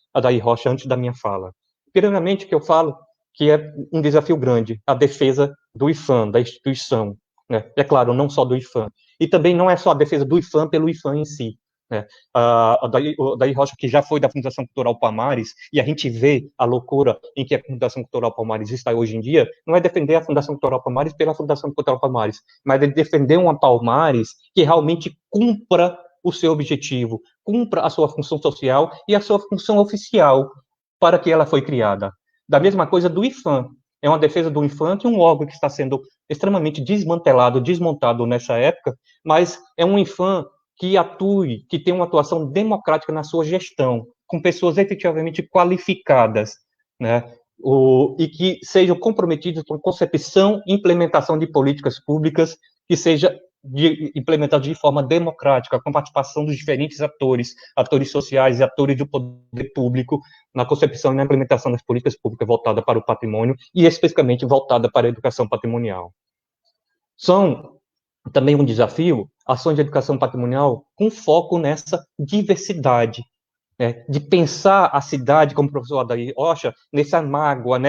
Speaker 5: Rocha antes da minha fala. Primeiramente, o que eu falo que é um desafio grande, a defesa do IPHAN, da instituição, né? É claro, não só do IPHAN. E também não é só a defesa do IPHAN pelo IPHAN em si, né? O Adair Rocha, que já foi da Fundação Cultural Palmares, e a gente vê a loucura em que a Fundação Cultural Palmares está hoje em dia, não é defender a Fundação Cultural Palmares pela Fundação Cultural Palmares, mas é defender uma Palmares que realmente cumpra o seu objetivo, cumpra a sua função social e a sua função oficial para que ela foi criada. Da mesma coisa do IPHAN, é uma defesa do IPHAN, que é um órgão que está sendo extremamente desmantelado, desmontado nessa época, mas é um IPHAN que atue, que tenha uma atuação democrática na sua gestão, com pessoas efetivamente qualificadas, né? E que sejam comprometidos com concepção e implementação de políticas públicas que seja implementado de forma democrática, com participação dos diferentes atores sociais e atores do poder público, na concepção e na implementação das políticas públicas voltadas para o patrimônio e especificamente voltada para a educação patrimonial. São também um desafio ações de educação patrimonial com foco nessa diversidade, né, de pensar a cidade, como o professor Adair Rocha, nessa mágoa,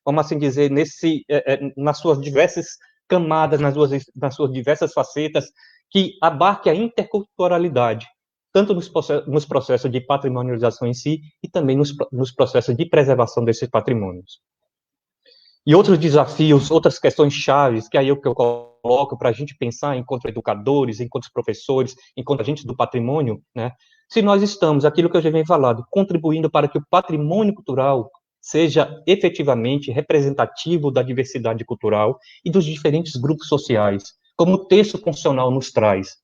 Speaker 5: vamos assim dizer, nas suas diversas camadas, nas suas diversas facetas, que abarque a interculturalidade, tanto nos processos de patrimonialização em si, e também nos processos de preservação desses patrimônios. E outros desafios, outras questões chaves, que aí é o que eu coloco para a gente pensar enquanto educadores, enquanto professores, enquanto agentes do patrimônio, né? Se nós estamos, aquilo que eu já venho falando, contribuindo para que o patrimônio cultural seja efetivamente representativo da diversidade cultural e dos diferentes grupos sociais, como o texto constitucional nos traz.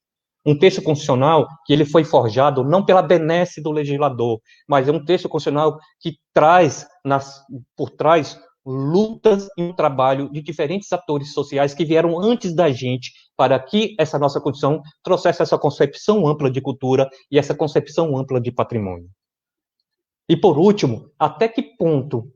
Speaker 5: Um texto constitucional que ele foi forjado não pela benesse do legislador, mas é um texto constitucional que traz por trás lutas e um trabalho de diferentes atores sociais que vieram antes da gente para que essa nossa Constituição trouxesse essa concepção ampla de cultura e essa concepção ampla de patrimônio. E, por último, até que ponto,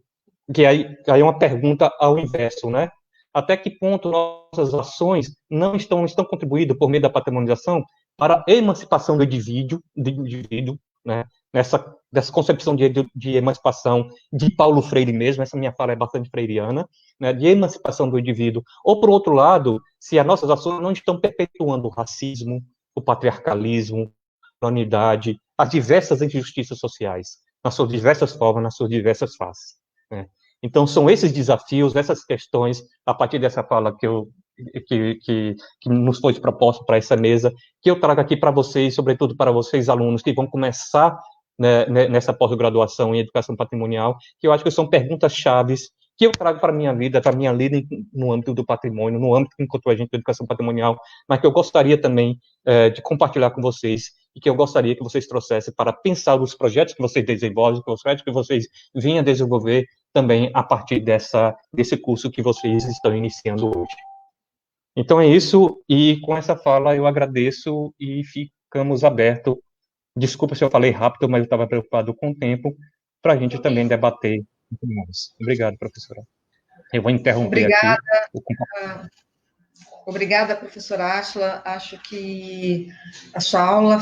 Speaker 5: que aí é uma pergunta ao inverso, né? Até que ponto nossas ações não estão contribuindo por meio da patrimonialização para a emancipação do indivíduo, né? dessa concepção de emancipação de Paulo Freire mesmo, essa minha fala é bastante freiriana, né, de emancipação do indivíduo, ou, por outro lado, se as nossas ações não estão perpetuando o racismo, o patriarcalismo, a unidade, as diversas injustiças sociais, nas suas diversas formas, nas suas diversas faces. Né? Então, são esses desafios, essas questões, a partir dessa fala que nos foi proposta para essa mesa, que eu trago aqui para vocês, sobretudo para vocês, alunos, que vão começar, né, nessa pós-graduação em educação patrimonial, que eu acho que são perguntas chaves que eu trago para a minha vida, para a minha lida no âmbito do patrimônio, no âmbito enquanto agente de educação patrimonial, mas que eu gostaria também de compartilhar com vocês e que eu gostaria que vocês trouxessem para pensar os projetos que vocês desenvolvem, os projetos que vocês vinham a desenvolver também a partir desse curso que vocês estão iniciando hoje. Então é isso, e com essa fala eu agradeço e ficamos abertos. Desculpa se eu falei rápido, mas eu estava preocupado com o tempo, para a gente também debater muito mais. Obrigado, professora. Eu vou interromper
Speaker 1: Obrigada,
Speaker 5: aqui.
Speaker 1: Obrigada, professora Ashla. Acho que a sua aula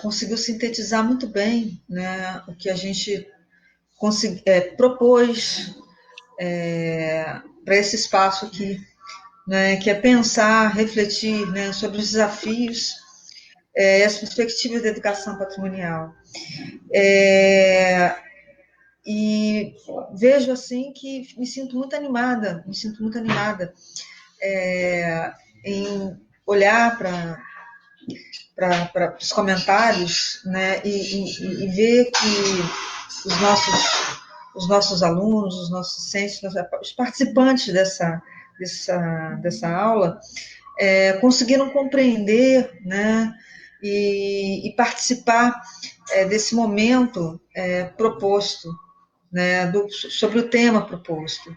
Speaker 1: conseguiu sintetizar muito bem, né, o que a gente propôs para esse espaço aqui, né, que é pensar, refletir, né, sobre os desafios e as perspectivas da educação patrimonial. E vejo assim que me sinto muito animada em olhar para os comentários, né, e ver que os nossos alunos, os nossos docentes, os participantes dessa aula conseguiram compreender, né, e participar desse momento proposto, né, sobre o tema proposto.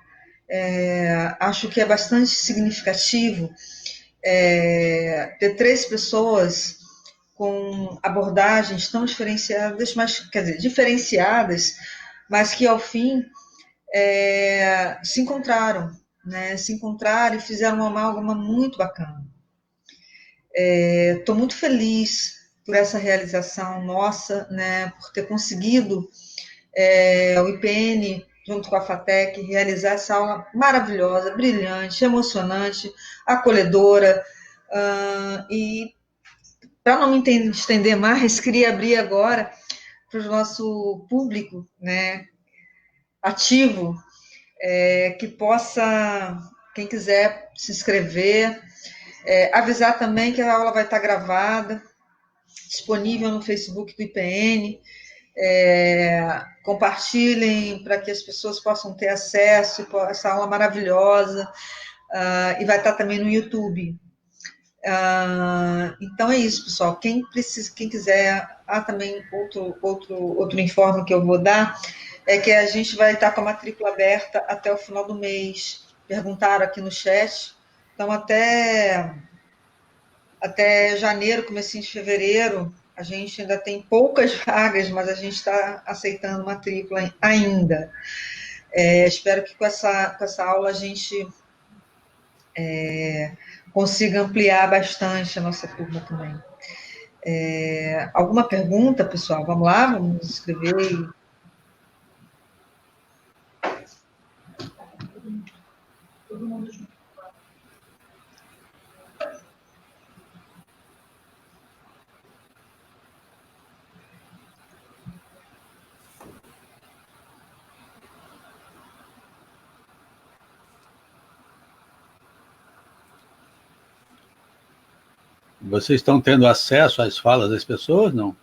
Speaker 1: Acho que é bastante significativo ter 3 pessoas com abordagens tão diferenciadas, mas que ao fim se encontraram, né? Se encontraram e fizeram uma amálgama muito bacana. Estou muito feliz por essa realização nossa, né? Por ter conseguido o IPN, junto com a FATEC, realizar essa aula maravilhosa, brilhante, emocionante, acolhedora, e para não me estender mais, queria abrir agora para o nosso público, né, ativo, que possa, quem quiser se inscrever, avisar também que a aula vai estar gravada, disponível no Facebook do IPN, compartilhem para que as pessoas possam ter acesso a essa aula maravilhosa, e vai estar também no YouTube. Então é isso, pessoal. Quem quiser, também outro informe que eu vou dar é que a gente vai estar com a matrícula aberta até o final do mês. Perguntaram aqui no chat. Então até janeiro, comecinho de fevereiro, a gente ainda tem poucas vagas, mas a gente está aceitando matrícula ainda. Espero que com essa aula a gente consiga ampliar bastante a nossa turma também. Alguma pergunta, pessoal? Vamos lá, vamos escrever. Todo mundo junto.
Speaker 3: Vocês estão tendo acesso às falas das pessoas, não?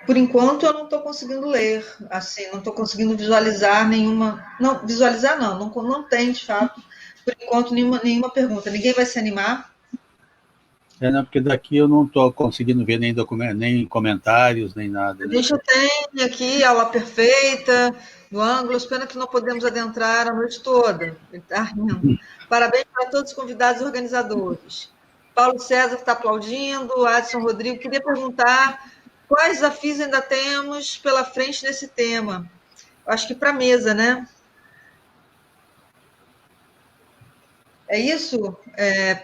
Speaker 1: Por enquanto, eu não estou conseguindo ler, assim, não estou conseguindo visualizar nenhuma... Não, visualizar não tem, de fato, por enquanto, nenhuma pergunta. Ninguém vai se animar?
Speaker 3: Não, porque daqui eu não estou conseguindo ver nem comentários, nem nada.
Speaker 1: A gente tem aqui aula perfeita, no ângulo, pena que não podemos adentrar a noite toda. Tá rindo. Parabéns para todos os convidados e organizadores. Paulo César está aplaudindo, Adson Rodrigo. Queria perguntar quais desafios ainda temos pela frente nesse tema. Eu acho que para a mesa, né? É isso,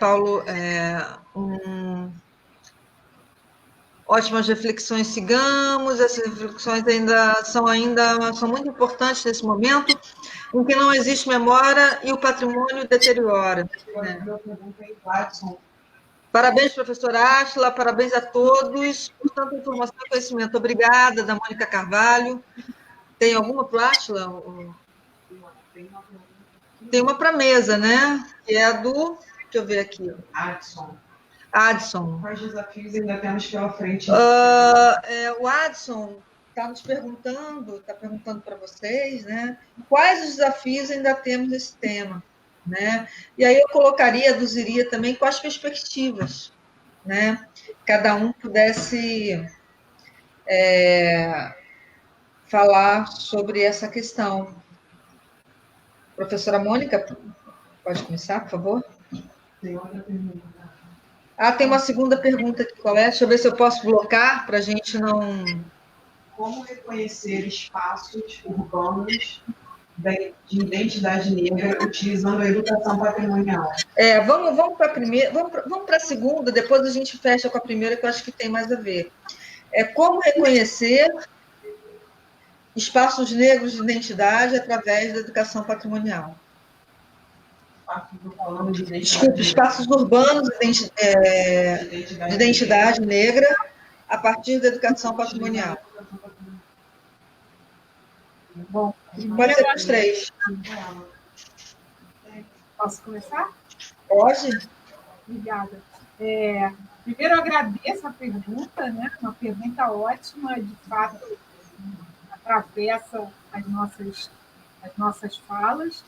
Speaker 1: Paulo? Ótimas reflexões, sigamos. Essas reflexões são muito importantes nesse momento, em que não existe memória e o patrimônio deteriora. Né? Parabéns, professora Átila, parabéns a todos por tanta informação e conhecimento. Obrigada, da Mônica Carvalho. Tem alguma para o Átila? Tem uma para a mesa, né? Que é a do... Deixa eu ver aqui. Adson.
Speaker 2: Quais desafios ainda temos pela frente?
Speaker 1: O Adson está perguntando para vocês, né? Quais os desafios ainda temos nesse tema, né? E aí eu aduziria também quais perspectivas, né? Cada um pudesse falar sobre essa questão. Professora Mônica, pode começar, por favor?
Speaker 2: Tem outra pergunta.
Speaker 1: Tem uma segunda pergunta aqui, qual é? Deixa eu ver se eu posso blocar para a gente não...
Speaker 2: Como reconhecer espaços urbanos de identidade negra utilizando a educação patrimonial?
Speaker 1: Vamos para a primeira, vamos para a segunda, depois a gente fecha com a primeira, que eu acho que tem mais a ver. Como reconhecer espaços negros de identidade através da educação patrimonial. Desculpe, espaços urbanos de identidade negra a partir da educação patrimonial.
Speaker 4: Bom,
Speaker 1: pode ser os três.
Speaker 4: Posso começar?
Speaker 1: Pode.
Speaker 4: Obrigada. Primeiro, eu agradeço a pergunta, né? Uma pergunta ótima, de fato, atravessa as nossas falas.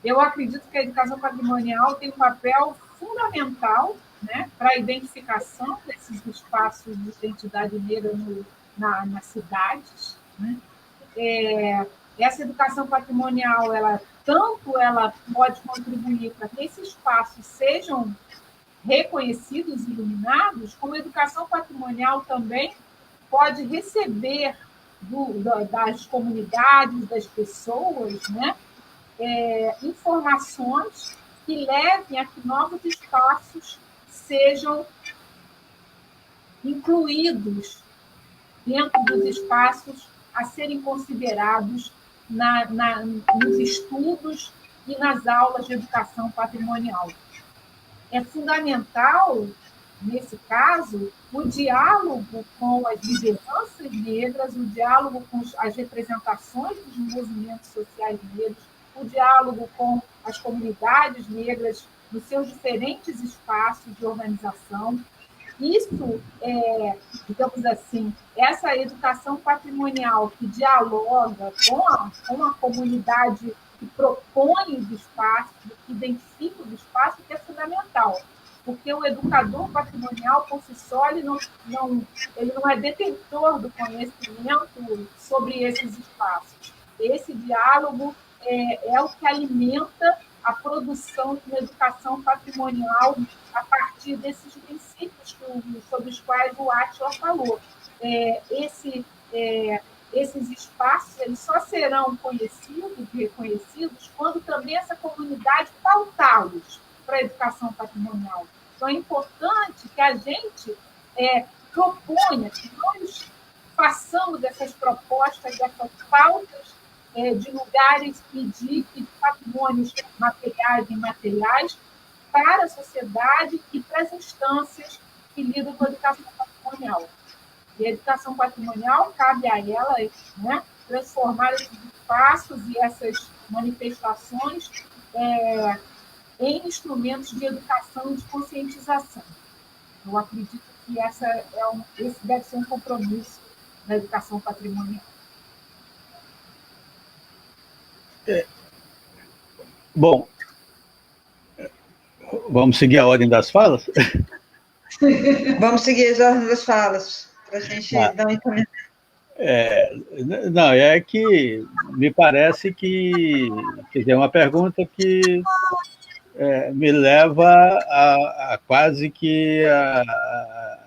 Speaker 4: Eu acredito que a educação patrimonial tem um papel fundamental, né, para a identificação desses espaços de identidade negra nas cidades. Né? Essa educação patrimonial, ela pode contribuir para que esses espaços sejam reconhecidos e iluminados, como a educação patrimonial também pode receber das comunidades, das pessoas, né, informações que levem a que novos espaços sejam incluídos dentro dos espaços a serem considerados nos estudos e nas aulas de educação patrimonial. É fundamental, nesse caso, o diálogo com as lideranças negras, o diálogo com as representações dos movimentos sociais negros, o diálogo com as comunidades negras nos seus diferentes espaços de organização. Isso, digamos assim, essa educação patrimonial que dialoga com a comunidade, que propõe os espaços, que identifica os espaços, que é fundamental. Porque o educador patrimonial, por si só, ele não é detentor do conhecimento sobre esses espaços. Esse diálogo é o que alimenta a produção de uma educação patrimonial a partir desses princípios sobre os quais o Átila falou. Esses espaços eles só serão conhecidos e reconhecidos quando também essa comunidade pautá-los para a educação patrimonial. Então, é importante que a gente proponha, que nós façamos essas propostas, essas pautas de lugares e de patrimônios materiais e imateriais para a sociedade e para as instâncias que lidam com a educação patrimonial. E a educação patrimonial cabe a ela, né, transformar esses espaços e essas manifestações em instrumentos de educação e de conscientização. Eu acredito que esse deve ser um compromisso da educação patrimonial.
Speaker 3: Bom, vamos seguir a ordem das falas?
Speaker 1: Vamos seguir as ordens das falas, para a gente dar um encaminhamento.
Speaker 3: Não, é que me parece que é uma pergunta que me leva a quase que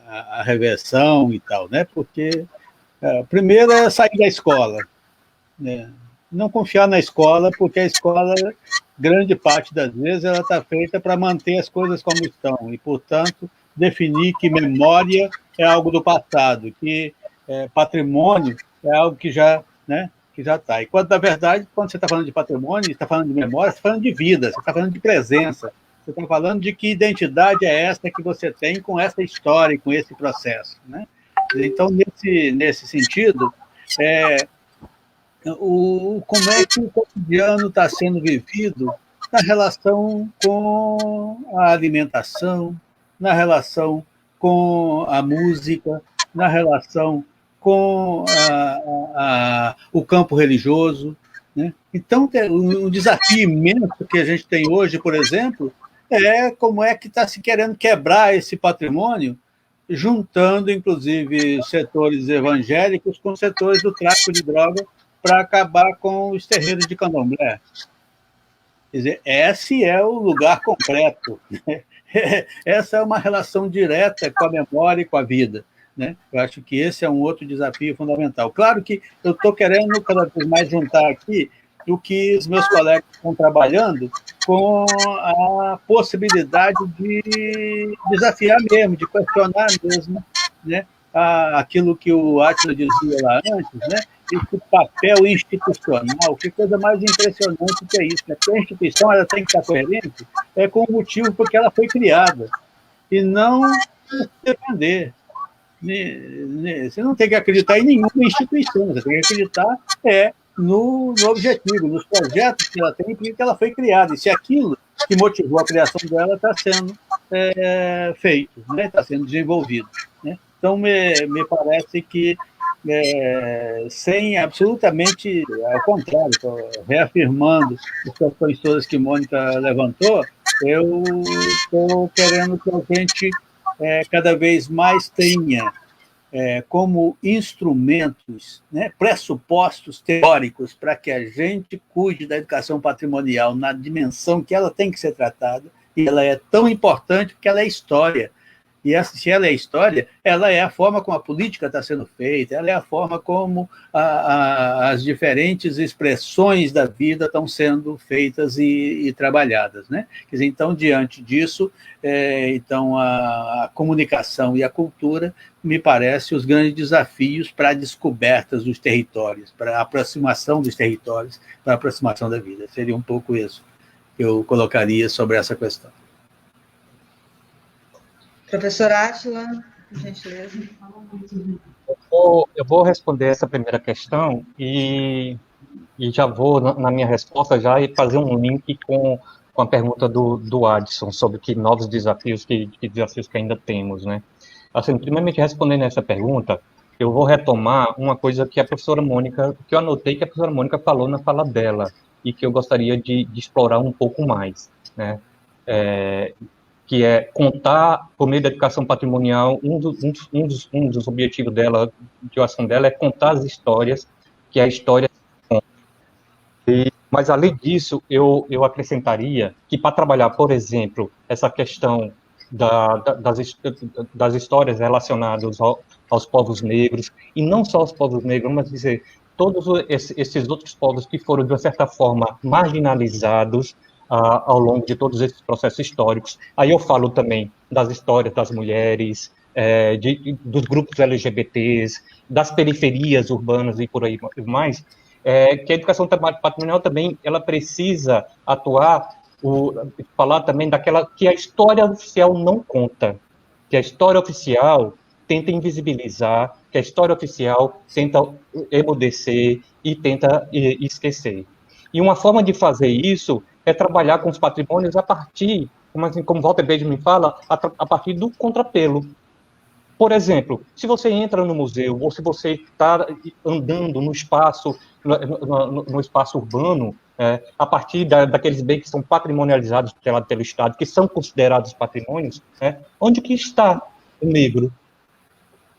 Speaker 3: a reversão e tal, né? Porque, primeiro, é sair da escola, né? Não confiar na escola, porque a escola, grande parte das vezes, ela está feita para manter as coisas como estão, e, portanto, definir que memória é algo do passado, que patrimônio é algo que já, né, que já está. E quando, na verdade, quando você está falando de patrimônio, está falando de memória, você está falando de vida, você está falando de presença, você está falando de que identidade é essa que você tem com essa história e com esse processo, né? Então, nesse sentido, como é que o cotidiano está sendo vivido na relação com a alimentação, na relação com a música, na relação com o campo religioso, né? Então, um desafio imenso que a gente tem hoje, por exemplo, é como é que está se querendo quebrar esse patrimônio, juntando, inclusive, setores evangélicos com setores do tráfico de droga para acabar com os terreiros de candomblé. Quer dizer, esse é o lugar concreto, né? Essa é uma relação direta com a memória e com a vida, né? Eu acho que esse é um outro desafio fundamental. Claro que eu estou querendo cada vez mais juntar aqui o que os meus colegas estão trabalhando com a possibilidade de desafiar mesmo, de questionar mesmo, né, aquilo que o Átila dizia lá antes, né, esse papel institucional, que coisa mais impressionante que é isso, né? Porque a instituição ela tem que estar coerente com o motivo por que ela foi criada, e não se defender. Você não tem que acreditar em nenhuma instituição, você tem que acreditar no objetivo, nos projetos que ela tem e por que ela foi criada, e se aquilo que motivou a criação dela está sendo feito, né? Está sendo desenvolvido, né? Então, me parece que, sem absolutamente, ao contrário, reafirmando as questões todas que Mônica levantou, eu estou querendo que a gente cada vez mais tenha como instrumentos, né, pressupostos teóricos para que a gente cuide da educação patrimonial na dimensão que ela tem que ser tratada, e ela é tão importante porque ela é história. E se ela é história, ela é a forma como a política está sendo feita, ela é a forma como as diferentes expressões da vida estão sendo feitas e trabalhadas, né? Quer dizer, então, diante disso, então a comunicação e a cultura, me parece, os grandes desafios para a descoberta dos territórios, para a aproximação dos territórios, para a aproximação da vida. Seria um pouco isso que eu colocaria sobre essa questão.
Speaker 1: Professor Átila, por gentileza.
Speaker 5: Eu vou responder essa primeira questão e já vou, na minha resposta, já fazer um link com a pergunta do Adson sobre que novos desafios, que desafios que ainda temos, né? Assim, primeiramente, respondendo essa pergunta, eu vou retomar uma coisa que a professora Mônica, que eu anotei que a professora Mônica falou na fala dela e que eu gostaria de explorar um pouco mais, né? Que é contar, por meio da educação patrimonial, um dos objetivos dela, de ação dela, é contar as histórias, que a história conta. Mas, além disso, eu acrescentaria que, para trabalhar, por exemplo, essa questão das histórias relacionadas aos povos negros, e não só aos povos negros, mas dizer, todos esses outros povos que foram, de uma certa forma, marginalizados, ao longo de todos esses processos históricos. Aí eu falo também das histórias das mulheres, dos grupos LGBTs, das periferias urbanas e por aí mais, que a educação patrimonial também ela precisa atuar, falar também daquela que a história oficial não conta, que a história oficial tenta invisibilizar, que a história oficial tenta emudecer e tenta esquecer. E uma forma de fazer isso é trabalhar com os patrimônios a partir, como Walter Benjamin fala, a partir do contrapelo. Por exemplo, se você entra no museu, ou se você está andando no espaço urbano, a partir daqueles bens que são patrimonializados pelo Estado, que são considerados patrimônios, onde que está o negro?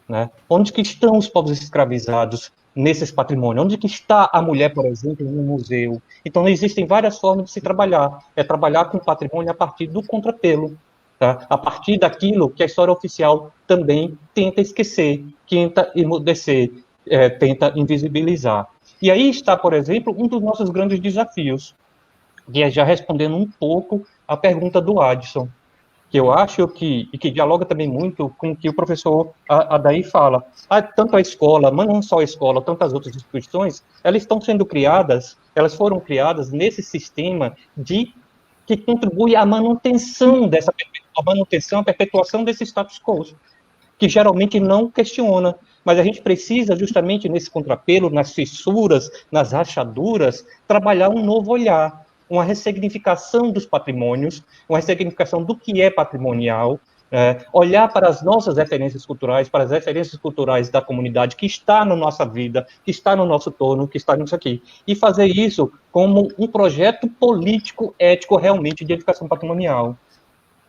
Speaker 5: Né? Onde que estão os povos escravizados nesses patrimônios? Onde que está a mulher, por exemplo, no museu? Então, existem várias formas de se trabalhar. É trabalhar com o patrimônio a partir do contrapelo, tá? A partir daquilo que a história oficial também tenta esquecer, tenta emudecer, tenta invisibilizar. E aí está, por exemplo, um dos nossos grandes desafios, que é já respondendo um pouco a pergunta do Adson. que eu acho e que dialoga também muito com o que o professor Adair fala. Tanto a escola, mas não só a escola, tantas outras instituições, elas foram criadas nesse sistema que contribui à manutenção à perpetuação desse status quo, que geralmente não questiona. Mas a gente precisa, justamente nesse contrapelo, nas fissuras, nas rachaduras, trabalhar um novo olhar, uma ressignificação dos patrimônios, uma ressignificação do que é patrimonial, olhar para as nossas referências culturais, para as referências culturais da comunidade que está na nossa vida, que está no nosso torno, que está nisso aqui, e fazer isso como um projeto político, ético, realmente, de educação patrimonial.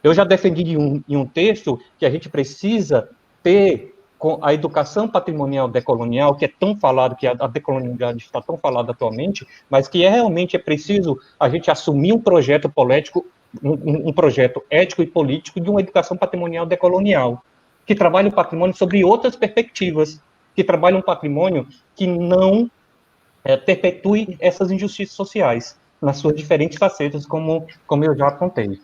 Speaker 5: Eu já defendi em um texto que a gente precisa ter com a educação patrimonial decolonial, que é tão falado, que a decolonialidade está tão falada atualmente, mas que realmente é preciso a gente assumir um projeto político, um projeto ético e político de uma educação patrimonial decolonial, que trabalhe o patrimônio sobre outras perspectivas, que trabalhe um patrimônio que não perpetue essas injustiças sociais, nas suas diferentes facetas, como eu já apontei.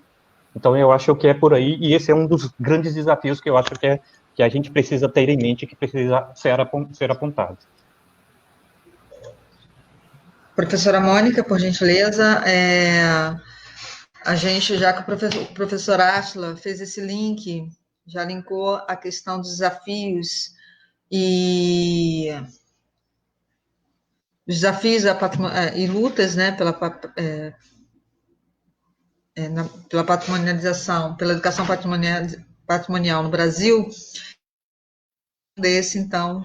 Speaker 5: Então, eu acho que é por aí, e esse é um dos grandes desafios que eu acho que a gente precisa ter em mente, que precisa ser apontado.
Speaker 1: Professora Mônica, por gentileza, a gente, já que o professor Átila fez esse link, já linkou a questão dos desafios e e lutas, né, pela patrimonialização, pela educação patrimonial no Brasil, então,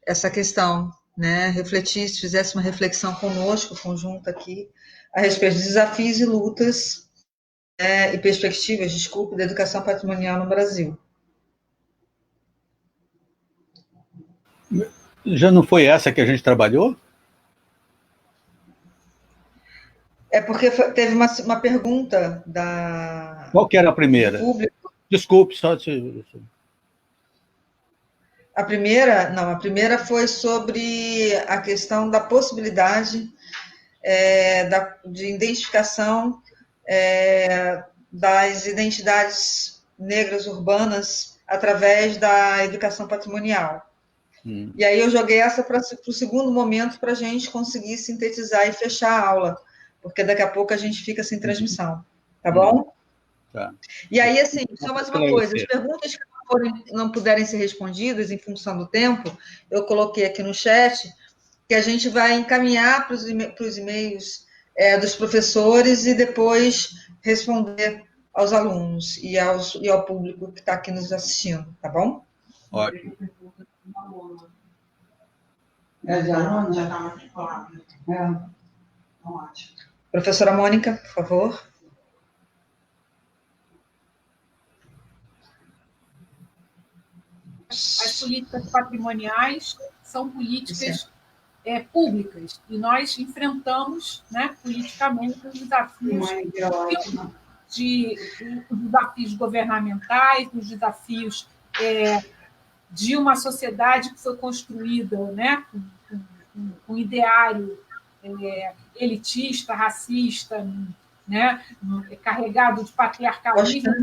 Speaker 1: essa questão, né, refletisse, fizesse uma reflexão conosco, conjunta aqui, a respeito dos desafios e lutas e perspectivas, da educação patrimonial no Brasil.
Speaker 3: Já não foi essa que a gente trabalhou?
Speaker 1: É porque teve uma pergunta da...
Speaker 3: Qual que era a primeira?
Speaker 1: Público.
Speaker 3: Desculpe, só...
Speaker 1: A primeira foi sobre a questão da possibilidade de identificação das identidades negras urbanas através da educação patrimonial. E aí eu joguei essa para o segundo momento para a gente conseguir sintetizar e fechar a aula, porque daqui a pouco a gente fica sem transmissão, tá bom?
Speaker 3: Tá.
Speaker 1: E aí, assim, só mais uma coisa, as perguntas que não puderem ser respondidas em função do tempo, eu coloquei aqui no chat, que a gente vai encaminhar para os e-mails dos professores e depois responder aos alunos e ao público que está aqui nos assistindo, tá bom?
Speaker 3: Ótimo.
Speaker 2: Já está matriculado. Ótimo.
Speaker 1: Professora Mônica, por favor.
Speaker 4: As políticas patrimoniais são políticas públicas, e nós enfrentamos, né, politicamente os desafios os desafios governamentais, os desafios de uma sociedade que foi construída, né, com ideário elitista, racista, né, carregado de patriarcalismo.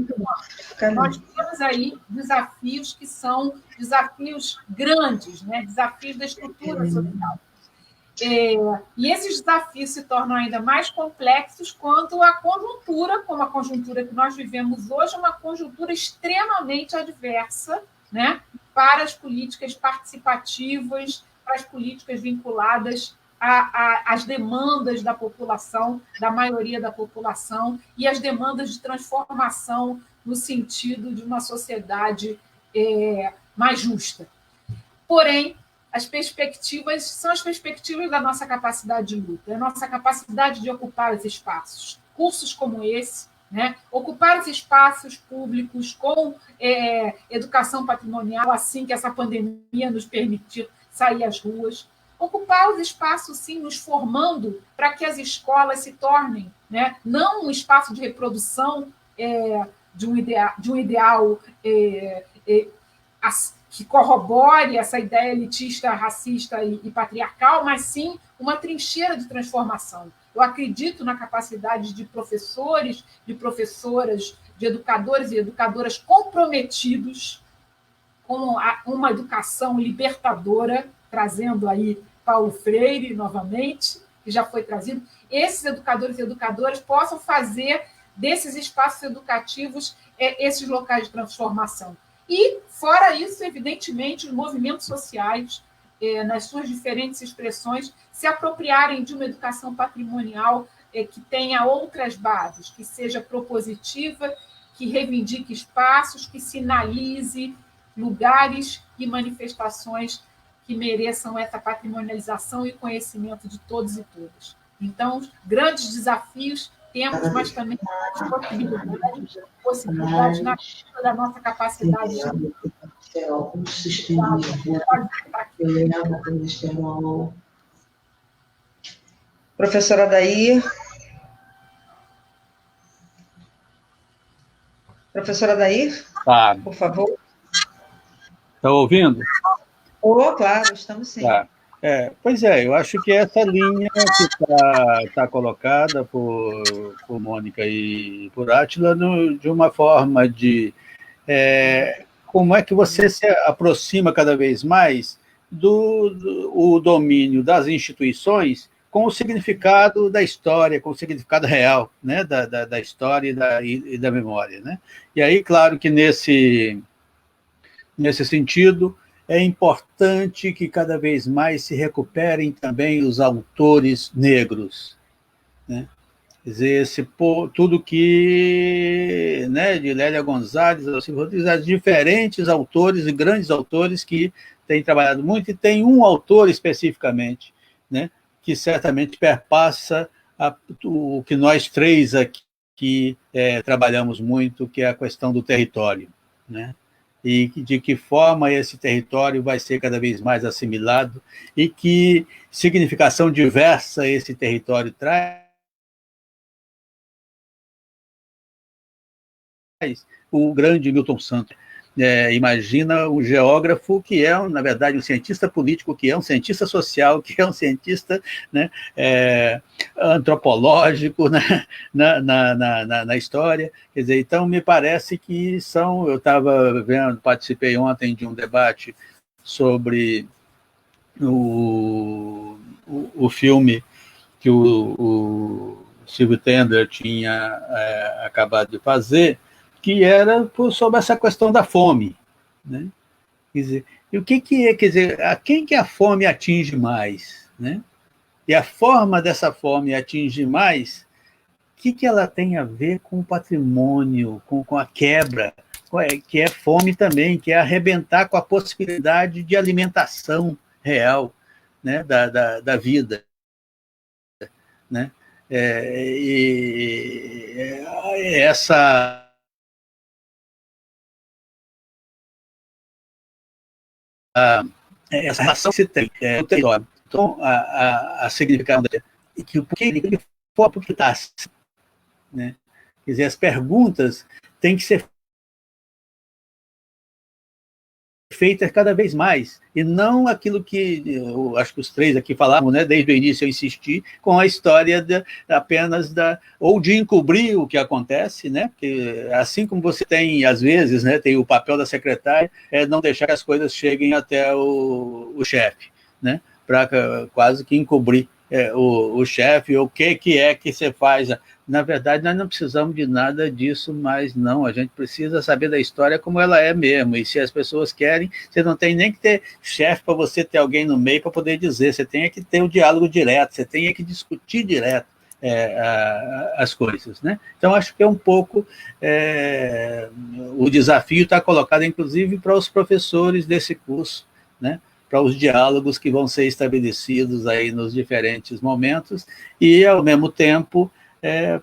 Speaker 4: Nós temos aí desafios que são desafios grandes, né, desafios da estrutura social. E esses desafios se tornam ainda mais complexos quando a conjuntura, como a conjuntura que nós vivemos hoje, é uma conjuntura extremamente adversa, né, para as políticas participativas, para as políticas vinculadas às demandas da população, da maioria da população, e as demandas de transformação no sentido de uma sociedade mais justa. Porém, as perspectivas são as perspectivas da nossa capacidade de luta, da nossa capacidade de ocupar os espaços. Cursos como esse, né, ocupar os espaços públicos com educação patrimonial, assim que essa pandemia nos permitir sair às ruas, ocupar os espaços, sim, nos formando para que as escolas se tornem, né, não um espaço de reprodução de um ideal que corrobore essa ideia elitista, racista e patriarcal, mas sim uma trincheira de transformação. Eu acredito na capacidade de professores, de professoras, de educadores e educadoras comprometidos com uma educação libertadora, trazendo aí Paulo Freire novamente, que já foi trazido. Esses educadores e educadoras possam fazer desses espaços educativos esses locais de transformação. E, fora isso, evidentemente, os movimentos sociais, nas suas diferentes expressões, se apropriarem de uma educação patrimonial que tenha outras bases, que seja propositiva, que reivindique espaços, que sinalize lugares e manifestações que mereçam essa patrimonialização e conhecimento de todos e todas. Então, grandes desafios temos, mas também possibilidades na medida da nossa capacidade de...
Speaker 1: Professora Adair. Professora Adair, por favor.
Speaker 3: Está ouvindo?
Speaker 1: Claro, estamos sim.
Speaker 3: Tá. Pois eu acho que essa linha que está colocada por Mônica e por Átila de uma forma de como é que você se aproxima cada vez mais do domínio das instituições com o significado da história, com o significado real, né, da história e da memória, né? E aí, claro que nesse sentido, é importante que cada vez mais se recuperem também os autores negros, né? Quer dizer, tudo que, né, de Lélia Gonzalez, diferentes autores e grandes autores que têm trabalhado muito, e tem um autor especificamente, né, que certamente perpassa o que nós três aqui trabalhamos muito, que é a questão do território, né? E de que forma esse território vai ser cada vez mais assimilado e que significação diversa esse território traz. O grande Milton Santos imagina um geógrafo que é, na verdade, um cientista político, que é um cientista social, que é um cientista, né, antropológico, né, na história. Quer dizer, então, me parece que eu estava participei ontem de um debate sobre o filme que o Silvio Tender tinha acabado de fazer, que era sobre essa questão da fome, né? Quer dizer, e o que é, quer dizer, a quem que a fome atinge mais, né? E a forma dessa fome atingir mais, o que ela tem a ver com o patrimônio, com a quebra, que é fome também, que é arrebentar com a possibilidade de alimentação real, né, da vida, né? Essa relação que se tem no território. Então, a significação e que por que está assim, né? Quer dizer, as perguntas têm que ser feitas cada vez mais, e não aquilo que eu acho que os três aqui falavam, né? Desde o início eu insisti com a história apenas ou de encobrir o que acontece, né? Porque assim como você tem, às vezes, né, tem o papel da secretária, não deixar que as coisas cheguem até o chefe, né? Para quase que encobrir o chefe, o que é que você faz. Na verdade, nós não precisamos de nada disso, mas não, a gente precisa saber da história como ela é mesmo, e se as pessoas querem, você não tem nem que ter chefe para você ter alguém no meio para poder dizer, você tem que ter o diálogo direto, você tem que discutir direto as coisas, né? Então, acho que é um pouco o desafio está colocado, inclusive, para os professores desse curso, né? Para os diálogos que vão ser estabelecidos aí nos diferentes momentos, e, ao mesmo tempo,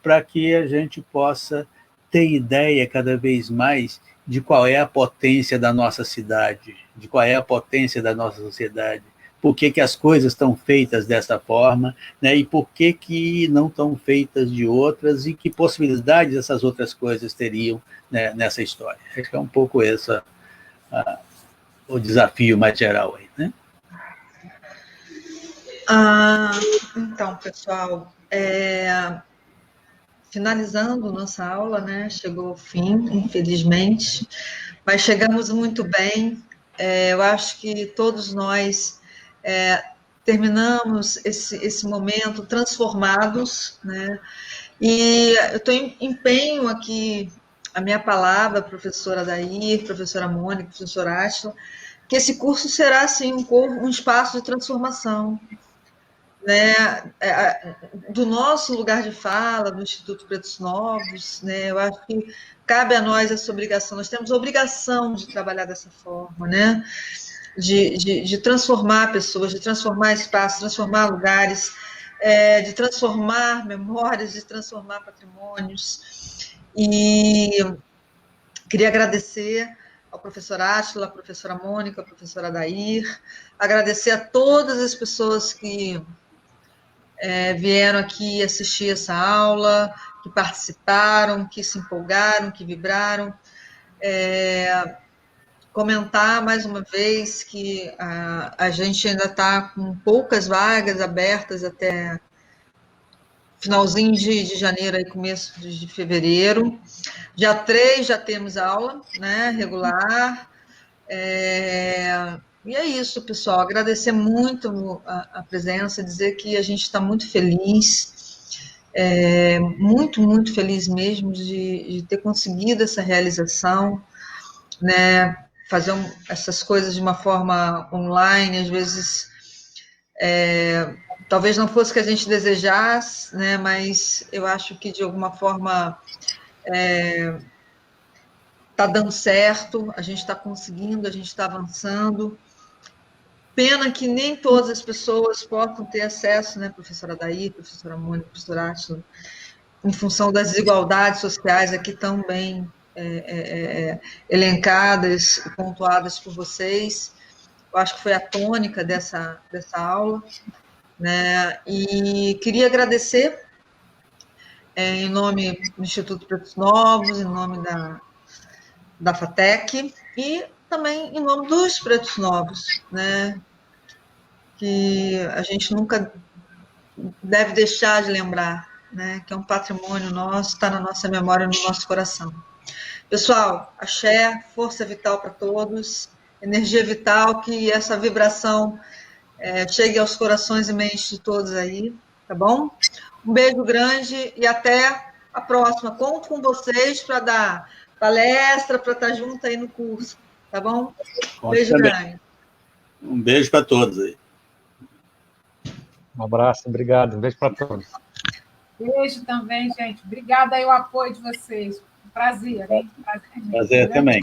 Speaker 3: para que a gente possa ter ideia cada vez mais de qual é a potência da nossa cidade, de qual é a potência da nossa sociedade, por que as coisas estão feitas dessa forma, né, e por que não estão feitas de outras, e que possibilidades essas outras coisas teriam, né, nessa história. Acho que é um pouco esse o desafio mais geral aí, né?
Speaker 1: Então, pessoal, finalizando nossa aula, né? Chegou ao fim, infelizmente, mas chegamos muito bem. Eu acho que todos nós terminamos esse momento transformados, né? E eu empenho aqui a minha palavra, professora Adair, professora Mônica, professora Átila, que esse curso será, assim, um espaço de transformação, né, do nosso lugar de fala, do Instituto Pretos Novos, né, eu acho que cabe a nós essa obrigação, nós temos a obrigação de trabalhar dessa forma, né, de transformar pessoas, de transformar espaços, transformar lugares, de transformar memórias, de transformar patrimônios. E queria agradecer ao professor Átila, à professora Mônica, à professora Adair, agradecer a todas as pessoas que vieram aqui assistir essa aula, que participaram, que se empolgaram, que vibraram. Comentar mais uma vez que a gente ainda está com poucas vagas abertas até finalzinho de janeiro, aí, começo de fevereiro. Dia 3 já temos aula, né, regular. E é isso, pessoal. Agradecer muito a presença, dizer que a gente está muito feliz, muito, muito feliz mesmo de ter conseguido essa realização, né? Fazer essas coisas de uma forma online, às vezes, talvez não fosse o que a gente desejasse, né? Mas eu acho que, de alguma forma, está dando certo, a gente está conseguindo, a gente está avançando. Pena que nem todas as pessoas possam ter acesso, né, professora Daí, professora Mônica, professora Átila, em função das desigualdades sociais aqui tão bem elencadas e pontuadas por vocês. Eu acho que foi a tônica dessa aula, né? E queria agradecer, em nome do Instituto Pretos Novos, em nome da FATEC, e também em nome dos Pretos Novos, né? Que a gente nunca deve deixar de lembrar, né? Que é um patrimônio nosso, está na nossa memória, no nosso coração. Pessoal, axé, força vital para todos, energia vital, que essa vibração chegue aos corações e mentes de todos aí, tá bom? Um beijo grande e até a próxima. Conto com vocês para dar palestra, para estar junto aí no curso, tá bom? Beijo grande.
Speaker 3: Um beijo para todos aí.
Speaker 5: Um abraço, obrigado. Um beijo para todos.
Speaker 4: Beijo também, gente. Obrigada aí o apoio de vocês. Prazer, hein?
Speaker 3: Prazer também.